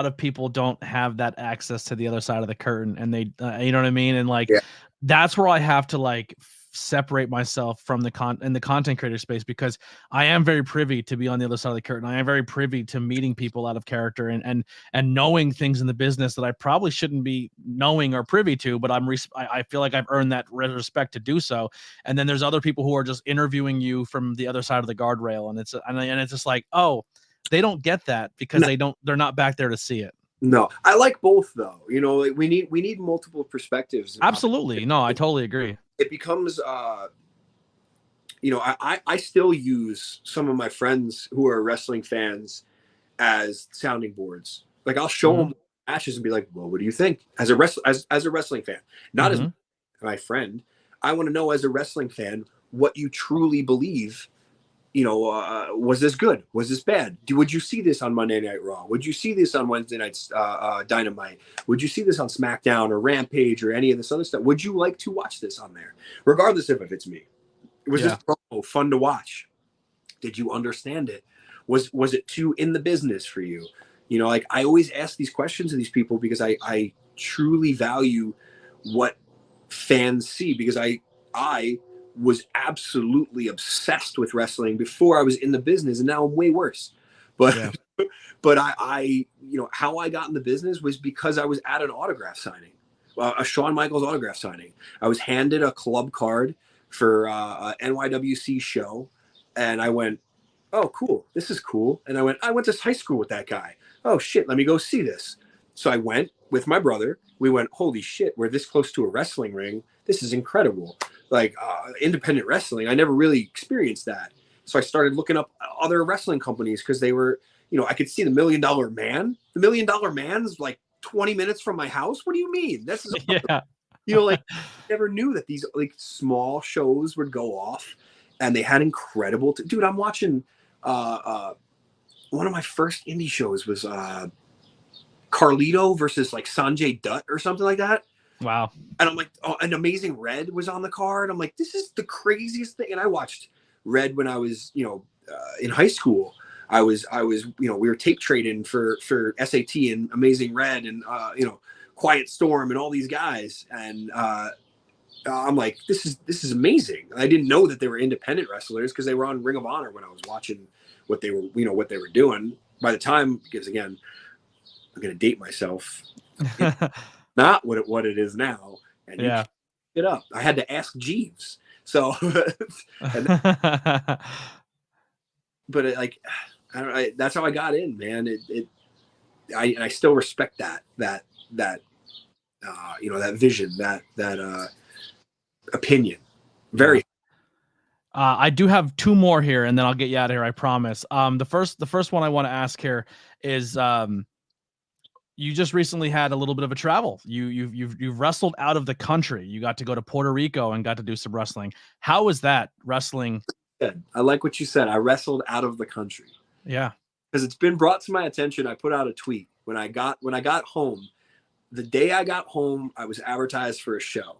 of people don't have that access to the other side of the curtain, and they you know what I mean, and like that's where I have to like separate myself from the content creator space, because I am very privy to be on the other side of the curtain. I am very privy to meeting people out of character and knowing things in the business that I probably shouldn't be knowing or privy to, but I feel like I've earned that respect to do so. And then there's other people who are just interviewing you from the other side of the guardrail, and it's just like, oh, they don't get that because they're not back there to see it. No, I like both though. You know, we need multiple perspectives. Absolutely. No, I totally agree. It becomes, you know, I still use some of my friends who are wrestling fans as sounding boards. Like, I'll show them matches and be like, well, what do you think? As a wrestling fan, not as my friend. I want to know, as a wrestling fan, what you truly believe. You know, was this good? Was this bad? Would you see this on Monday Night Raw? Would you see this on Wednesday Night's Dynamite? Would you see this on SmackDown or Rampage or any of this other stuff? Would you like to watch this on there? Regardless if it's me. Was this promo fun to watch? Did you understand it? Was it too in the business for you? You know, like, I always ask these questions of these people because I truly value what fans see, because I was absolutely obsessed with wrestling before I was in the business, and now I'm way worse. But but I you know, how I got in the business was because I was at an autograph signing, a Shawn Michaels autograph signing. I was handed a club card for a NYWC show, and I went, oh, cool, this is cool. And I went to high school with that guy. Oh shit, let me go see this. So I went with my brother. We went, holy shit, we're this close to a wrestling ring. This is incredible. Like, independent wrestling, I never really experienced that. So I started looking up other wrestling companies, because they were, you know, I could see the $1 Million Man. The $1 Million Man's like 20 minutes from my house. What do you mean? This is you know, like, never knew that these like small shows would go off, and they had incredible. Dude, I'm watching. One of my first indie shows was Carlito versus like Sanjay Dutt or something like that. Wow. And I'm like, oh, an Amazing Red was on the card. I'm like, this is the craziest thing. And I watched Red when I was, you know, in high school. I was, you know, we were tape trading for SAT and Amazing Red and, you know, Quiet Storm and all these guys. And I'm like, this is amazing. I didn't know that they were independent wrestlers, because they were on Ring of Honor when I was watching what they were, you know, what they were doing. By the time, because again, I'm going to date myself. Not what it is now. And you it up. I had to ask Jeeves. So, but like, I don't know, that's how I got in, man. I still respect that you know, that vision, that opinion. Very. I do have two more here, and then I'll get you out of here, I promise. The first one I want to ask here is, you just recently had a little bit of a travel. You've wrestled out of the country. You got to go to Puerto Rico and got to do some wrestling. How was that wrestling? I like what you said. I wrestled out of the country. Yeah. Because it's been brought to my attention. I put out a tweet when I got home. The day I got home, I was advertised for a show,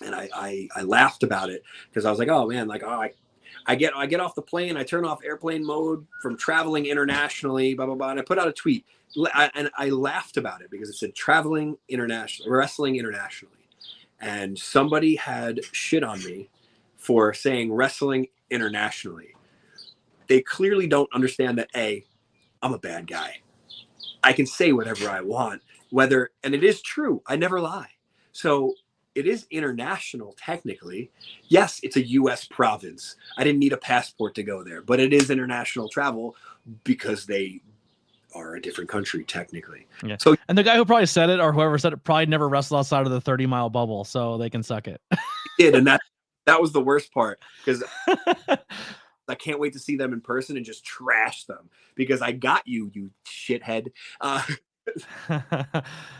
and I laughed about it, because I was like, oh man, like, oh, I get off the plane, I turn off airplane mode from traveling internationally, blah blah blah, and I put out a tweet, and I laughed about it because it said wrestling internationally, and somebody had shit on me for saying wrestling internationally. they clearly don't understand that I'm a bad guy. I can say whatever I want, and it is true. I never lie. So it is international technically. Yes, it's a US province. I didn't need a passport to go there, but it is international travel because they are a different country technically. Yeah. So, and the guy who probably said it, or whoever said it, probably never wrestled outside of the 30-mile bubble, so they can suck it. did, and that was the worst part, because I can't wait to see them in person and just trash them, because I got you shithead.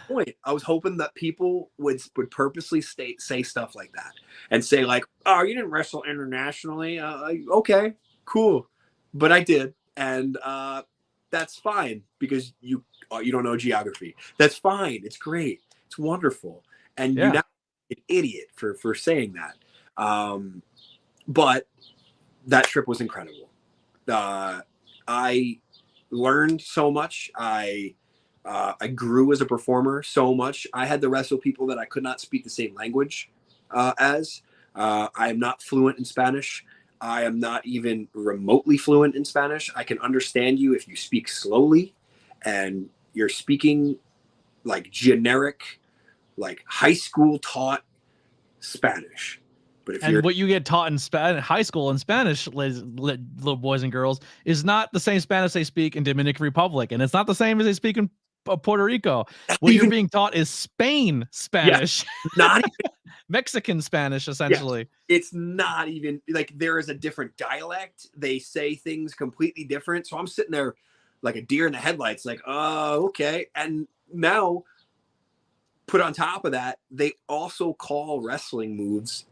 Point. I was hoping that people would purposely say stuff like that and say like, "Oh, you didn't wrestle internationally." Okay, cool, but I did, and that's fine, because you don't know geography. That's fine. It's great. It's wonderful, and you're not an idiot for saying that. But that trip was incredible. I learned so much. I grew as a performer so much. I had to wrestle people that I could not speak the same language as. I am not fluent in Spanish. I am not even remotely fluent in Spanish. I can understand you if you speak slowly and you're speaking like generic, like high school taught Spanish. But if what you get taught in high school in Spanish, little boys and girls, is not the same Spanish they speak in Dominican Republic, and it's not the same as they speak in Puerto Rico. What you're being taught is Spain Spanish, not even Mexican Spanish, essentially. It's not even like there is a different dialect. They say things completely different. So I'm sitting there like a deer in the headlights, like, oh, okay. And now, put on top of that, they also call wrestling moves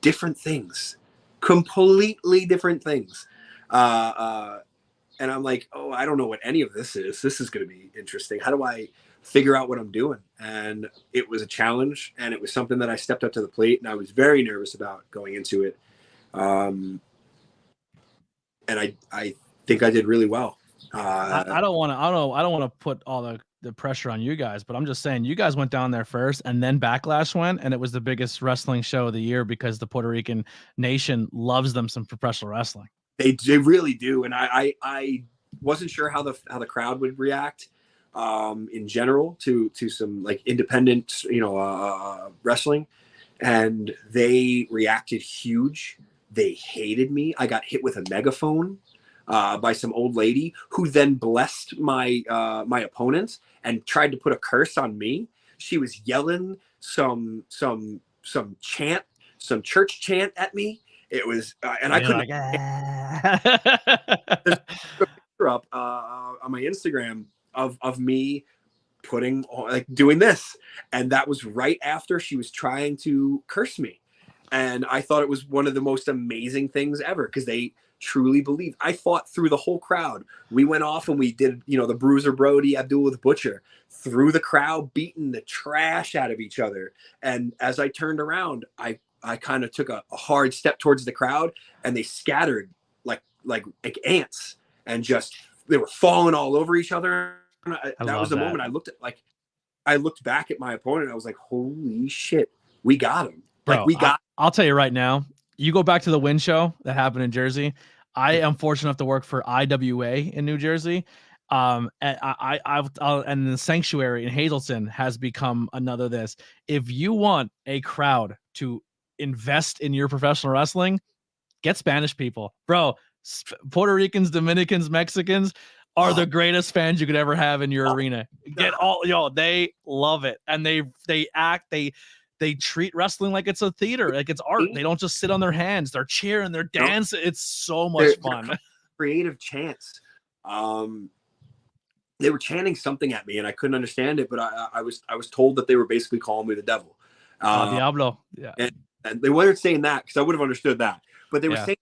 different things, completely different things. And I'm like, oh, I don't know what any of this is. This is going to be interesting. How do I figure out what I'm doing? And it was a challenge, and it was something that I stepped up to the plate, and I was very nervous about going into it. And I think I did really well. I don't want to put all the pressure on you guys, but I'm just saying you guys went down there first, and then Backlash went, and it was the biggest wrestling show of the year because the Puerto Rican nation loves them some professional wrestling. They really do, and I wasn't sure how the crowd would react in general to some like independent wrestling, and they reacted huge. They hated me. I got hit with a megaphone by some old lady who then blessed my opponent and tried to put a curse on me. She was yelling some chant, some church chant at me. It was, and I couldn't. There's a picture up on my Instagram of me doing this, and that was right after she was trying to curse me, and I thought it was one of the most amazing things ever because they truly believed. I fought through the whole crowd. We went off and we did, the Bruiser Brody, Abdul the Butcher, through the crowd, beating the trash out of each other. And as I turned around, I kind of took a hard step towards the crowd, and they scattered like ants, and just they were falling all over each other. That was the moment I looked back at my opponent. I was like, holy shit, we got him. Bro, I'll tell you right now, you go back to the Win show that happened in Jersey. I am fortunate enough to work for IWA in New Jersey. And and the Sanctuary in Hazleton has become another this. If you want a crowd to invest in your professional wrestling, get Spanish people, bro. Puerto Ricans, Dominicans, Mexicans are the greatest fans you could ever have in your arena. They love it, and they treat wrestling like it's a theater, like it's art. They don't just sit on their hands. They're cheering, they're dancing. It's so much fun. Creative chants. They were chanting something at me, and I couldn't understand it, but I was told that they were basically calling me the devil. Diablo. Yeah. And they weren't saying that because I would have understood that, but they were saying,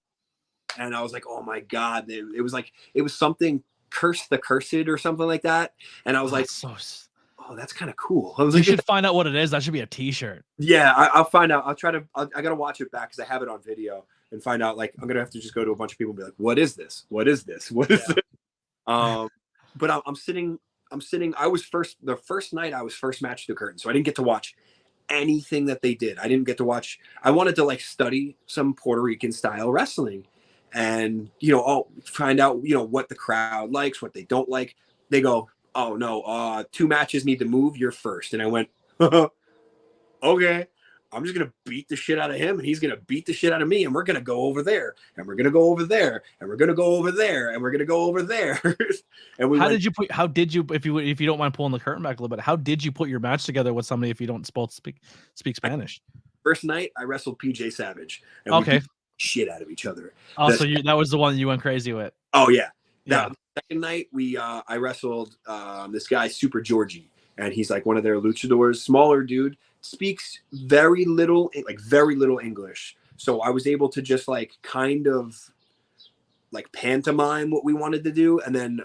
and I was like, oh my God, it was something, curse the cursed or something like that. And I was like, oh, that's kind of cool. I was you should find out what it is. That should be a t-shirt. Yeah, I'll find out. I got to watch it back because I have it on video and find out. Like, I'm going to have to just go to a bunch of people and be like, what is this? What is this? What is this? But I'm sitting, the first night I was first match to the curtain. So I didn't get to watch anything that they did. I didn't get to watch. I wanted to study some Puerto Rican style wrestling. and I'll find out what the crowd likes, what they don't like. They go, oh no, 2 matches need to move, you're first. And I went, okay, I'm just gonna beat the shit out of him, and he's gonna beat the shit out of me, and we're gonna go over there, and we're gonna go over there, and we're gonna go over there, and we're gonna go over there. And how did you, if you don't mind pulling the curtain back a little bit, how did you put your match together with somebody if you don't both speak Spanish? First night I wrestled PJ Savage, and we beat shit out of each other. Oh, so that was the one that you went crazy with. Oh yeah. Second night I wrestled this guy Super Georgie, and he's like one of their luchadors, smaller dude, speaks very little English. So I was able to just like kind of like pantomime what we wanted to do, and then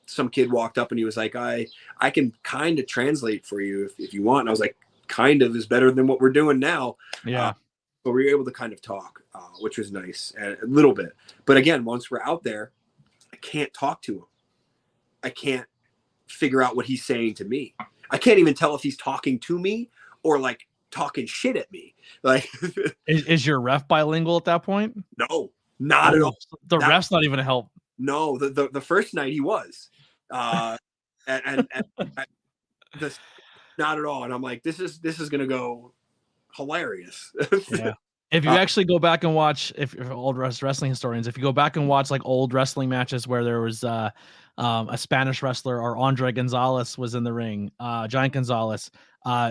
some kid walked up and he was like, I can kind of translate for you if you want. And I was like, kind of is better than what we're doing now. Yeah. But we were able to kind of talk, which was nice, and a little bit. But again, once we're out there, I can't talk to him. I can't figure out what he's saying to me. I can't even tell if he's talking to me or like talking shit at me. Like, is your ref bilingual at that point? No, not at all. The ref's not even a help. No, the first night he was, and this not at all. And I'm like, this is gonna go hilarious. Yeah. If you actually go back and watch, if you're old wrestling historians, if you go back and watch like old wrestling matches where there was a Spanish wrestler or Andre Gonzalez was in the ring, Giant Gonzalez,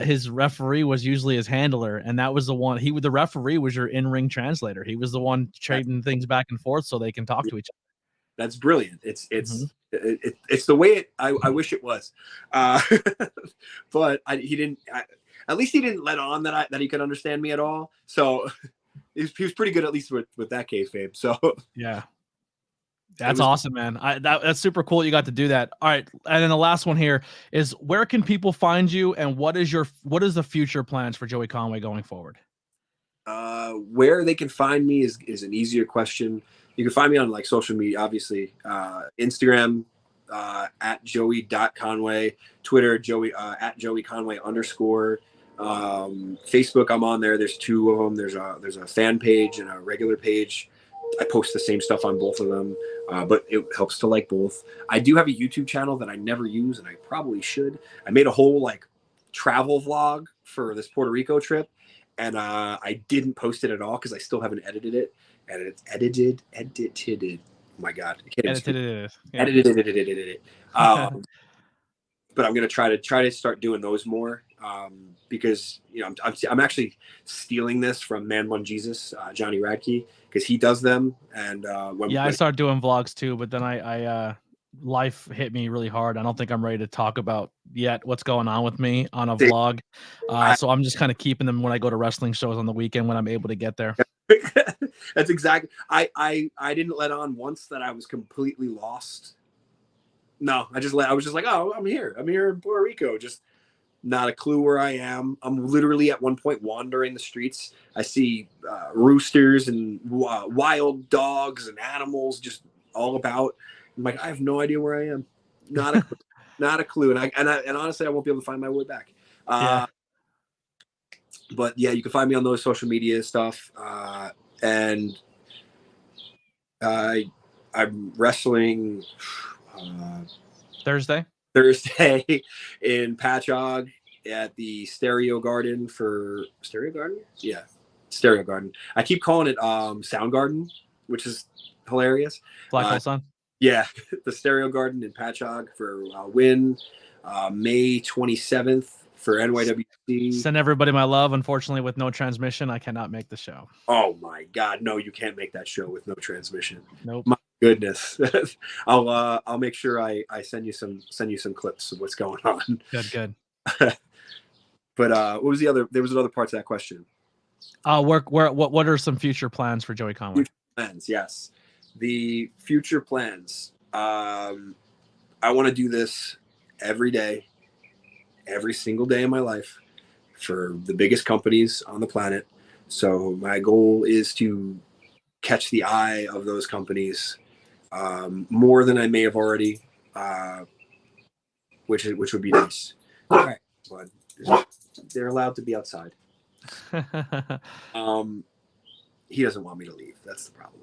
his referee was usually his handler, and that was the one. The referee was your in-ring translator. He was the one trading things back and forth so they can talk to each other. That's brilliant. It's the way I wish it was, but he didn't. At least he didn't let on that he could understand me at all. So he was pretty good, at least with that kayfabe. So yeah, that's awesome, man. That's super cool. You got to do that. All right, and then the last one here is, where can people find you, and what is the future plans for Joey Conway going forward? Where they can find me is an easier question. You can find me on like social media, obviously, Instagram. At Joey.Conway, Twitter, Joey at Joey Conway _ Facebook, I'm on there. There's 2 of them. There's a fan page and a regular page. I post the same stuff on both of them, but it helps to like both. I do have a YouTube channel that I never use, and I probably should. I made a whole like travel vlog for this Puerto Rico trip, and I didn't post it at all because I still haven't edited it. And it's edited. Oh my God, edited. But I'm gonna try to start doing those more, because I'm actually stealing this from Man Bun Jesus, Johnny Radke, because he does them. And I started doing vlogs too, but then I life hit me really hard. I don't think I'm ready to talk about yet what's going on with me on a vlog. So I'm just kind of keeping them when I go to wrestling shows on the weekend when I'm able to get there. That's exactly. I didn't let on once that I was completely lost. No, I was just like, oh, I'm here in Puerto Rico, just not a clue where I am. I'm literally at one point wandering the streets. I see roosters and wild dogs and animals just all about. I'm like, I have no idea where I am. Not a clue. And honestly, I won't be able to find my way back. But yeah, you can find me on those social media stuff. And I'm wrestling Thursday in Patchogue at the Stereo Garden for Stereo Garden. Yeah, Stereo Garden. I keep calling it Sound Garden, which is hilarious. Blackwell Sun. Yeah, the Stereo Garden in Patchogue for Win. May 27th for NYWC. Send everybody my love. Unfortunately, with no transmission, I cannot make the show. Oh my God, no! You can't make that show with no transmission. Nope. My goodness. I'll make sure I send you some clips of what's going on. Good. But what was the other? There was another part to that question. What are some future plans for Joey Conway? Future plans, yes. The future plans. I want to do this every day, every single day of my life, for the biggest companies on the planet. So my goal is to catch the eye of those companies more than I may have already, which would be nice. All right, but they're allowed to be outside. he doesn't want me to leave. That's the problem.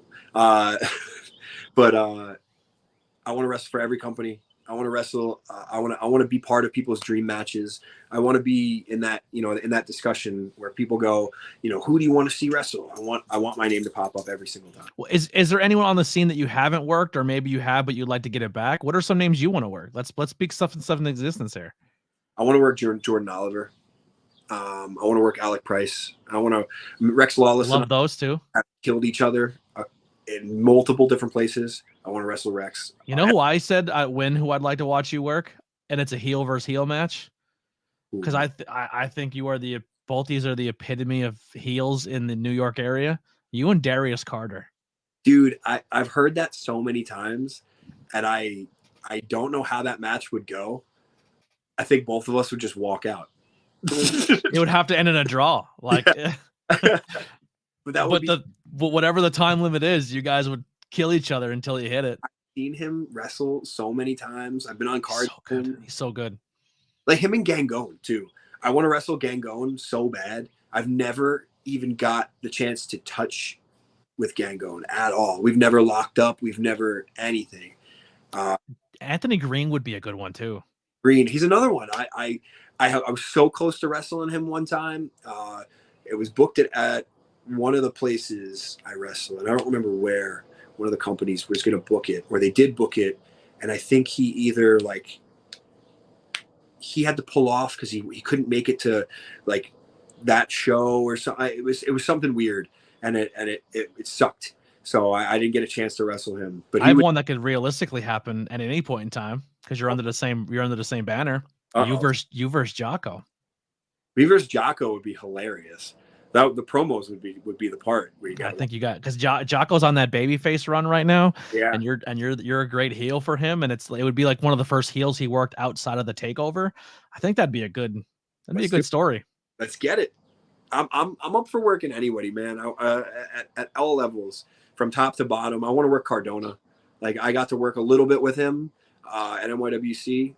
But I want to wrestle for every company. I want to wrestle. I want to be part of people's dream matches. I want to be in that, in that discussion where people go, who do you want to see wrestle? I want my name to pop up every single time. Well, is there anyone on the scene that you haven't worked, or maybe you have but you'd like to get it back? What are some names you want to work? Let's speak stuff in existence here. I want to work Jordan Oliver. I want to work Alec Price. I want to Rex Lawless. Love those two. Have killed each other in multiple different places. I want to wrestle Rex. You know who I said who I'd like to watch you work, and it's a heel versus heel match, because I think you are both these are the epitome of heels in the New York area. You and Darius Carter. Dude, I've heard that so many times, and I don't know how that match would go. I think both of us would just walk out. It would have to end in a draw, like. Yeah. But whatever the time limit is, you guys would kill each other until you hit it. I've seen him wrestle so many times. I've been on cards with him. He's so good. Like him and Gangone too. I want to wrestle Gangone so bad. I've never even got the chance to touch with Gangone at all. We've never locked up. We've never anything. Anthony Green would be a good one too. Green, he's another one. I was so close to wrestling him one time. It was booked at one of the places I wrestled, and I don't remember where. One of the companies was going to book it, or they did book it, and I think he either he had to pull off because he couldn't make it to like that show or something. It was something weird, and it sucked. So I didn't get a chance to wrestle him. But I have one that could realistically happen at any point in time because you're under the same banner. You versus Jocko. Me versus Jocko would be hilarious. The promos would be the part where I think you got, because Jocko's on that babyface run right now. Yeah, and you're a great heel for him, and it would be like one of the first heels he worked outside of the takeover. I think that'd be a good story. Let's get it. I'm up for working anybody, man. At all levels, from top to bottom. I want to work Cardona. Like I got to work a little bit with him at NYWC,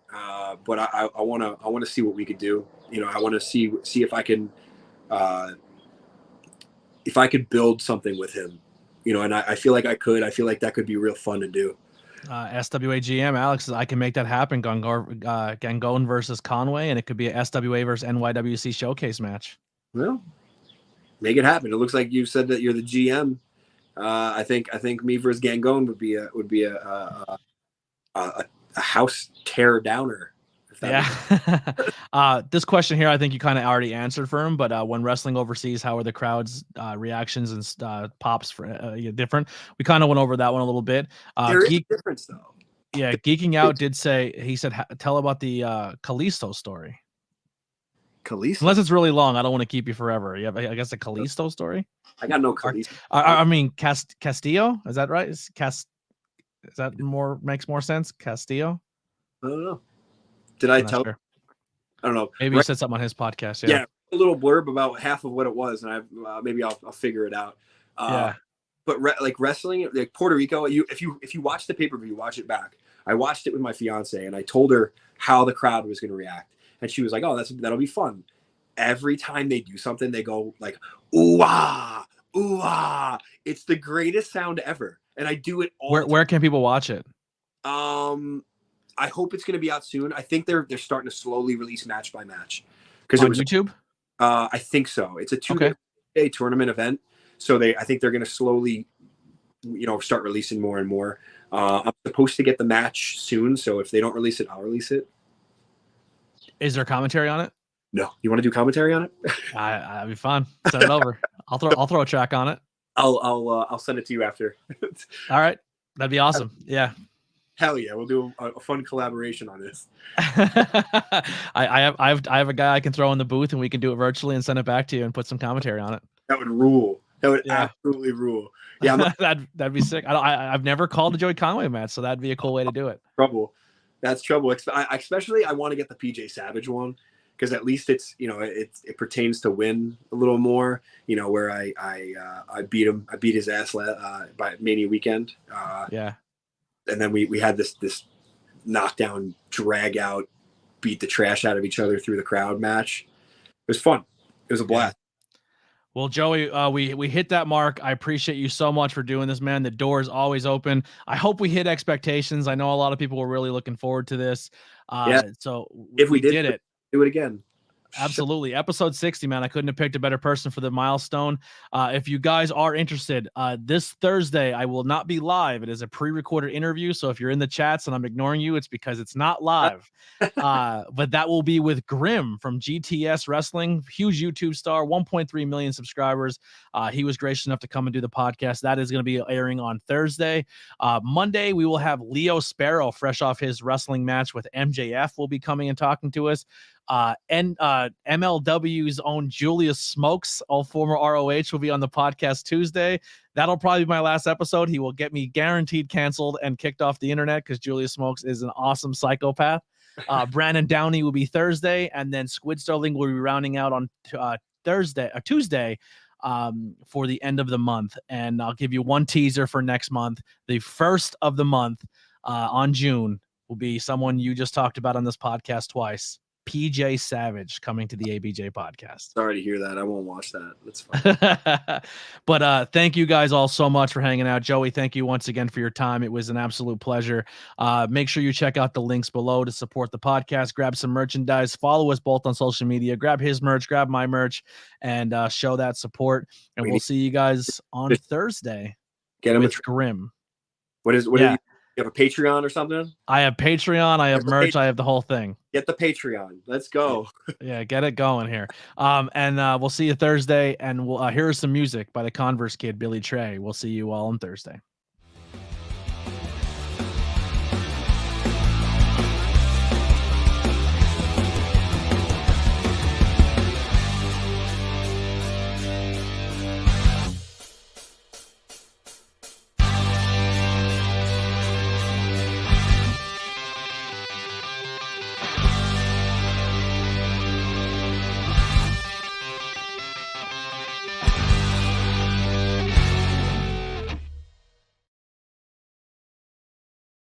but I want to see what we could do. I want to see if I can. If I could build something with him, and I feel like I could. I feel like that could be real fun to do. SWA GM Alex says I can make that happen. Gangone versus Conway, and it could be a SWA versus NYWC showcase match. Well, make it happen. It looks like you said that you're the GM. I think me versus Gangone would be a house tear downer. Yeah. This question here, I think you kind of already answered for him, but when wrestling overseas, how are the crowd's reactions and pops for different? We kind of went over that one a little bit. There is a difference though. Yeah, Geeking Out did say, he said, tell about the Kalisto story. Kalisto? Unless it's really long, I don't want to keep you forever. You have, I guess, a Kalisto story? I got no Kalisto. I mean, Castillo? Is that right? Is that makes more sense? Castillo? I don't know. Did I tell? Sure. I don't know. Maybe you said something on his podcast. Yeah, a little blurb about half of what it was, and maybe I'll figure it out. Yeah. But like wrestling, like Puerto Rico, if you watch the pay-per-view, watch it back. I watched it with my fiance, and I told her how the crowd was going to react, and she was like, "Oh, that'll be fun." Every time they do something, they go like, "Ooh ah, ooh ah!" It's the greatest sound ever, and I do it all. Where can people watch it? I hope it's going to be out soon. I think they're starting to slowly release match by match. Because on YouTube? I think so. It's a 2-day tournament event. So I think they're going to slowly, start releasing more and more. I'm supposed to get the match soon. So if they don't release it, I'll release it. Is there commentary on it? No. You want to do commentary on it? That'd be fun. Send it over. I'll throw a track on it. I'll send it to you after. All right. That'd be awesome. Yeah. Hell yeah, we'll do a fun collaboration on this. I have a guy I can throw in the booth, and we can do it virtually and send it back to you and put some commentary on it. That would rule. That would absolutely rule. Yeah, that'd be sick. I've never called a Joey Conway match, so that'd be a cool way to do it. That's trouble. Especially, I want to get the PJ Savage one because at least it's it pertains to win a little more. Where I beat him. I beat his ass by Mania weekend. Yeah. And then we had this knockdown, drag out, beat the trash out of each other through the crowd match. It was fun. It was a blast. Well, Joey, we hit that mark. I appreciate you so much for doing this, man. The door is always open. I hope we hit expectations. I know a lot of people were really looking forward to this. So if we did it. Do it again. Absolutely. Episode 60, man. I couldn't have picked a better person for the milestone. If you guys are interested, this Thursday, I will not be live. It is a pre-recorded interview. So if you're in the chats and I'm ignoring you, it's because it's not live. But that will be with Grim from GTS Wrestling, huge YouTube star, 1.3 million subscribers. He was gracious enough to come and do the podcast. That is going to be airing on Thursday. Monday, we will have Leo Sparrow, fresh off his wrestling match with MJF, will be coming and talking to us. And MLW's own Julius Smokes, all former ROH, will be on the podcast Tuesday. That'll probably be my last episode. He will get me guaranteed canceled and kicked off the internet because Julius Smokes is an awesome psychopath. Brandon Downey will be Thursday, and then Squid Sterling will be rounding out on Tuesday for the end of the month. And I'll give you one teaser for next month. The first of the month on June will be someone you just talked about on this podcast twice. PJ Savage coming to the ABJ podcast. Sorry to hear that. I won't watch that. That's fine. But thank you guys all so much for hanging out. Joey, thank you once again for your time. It was an absolute pleasure. Make sure you check out the links below to support the podcast. Grab some merchandise. Follow us both on social media. Grab his merch, grab my merch, and show that support. And we'll see you guys on Thursday. Get him with Grim. What is you have a Patreon or something? I have Patreon. I have merch. I have the whole thing. Get the Patreon. Let's go. Yeah, get it going here. And we'll see you Thursday. And we'll here is some music by the Converse kid, Billy Trey. We'll see you all on Thursday.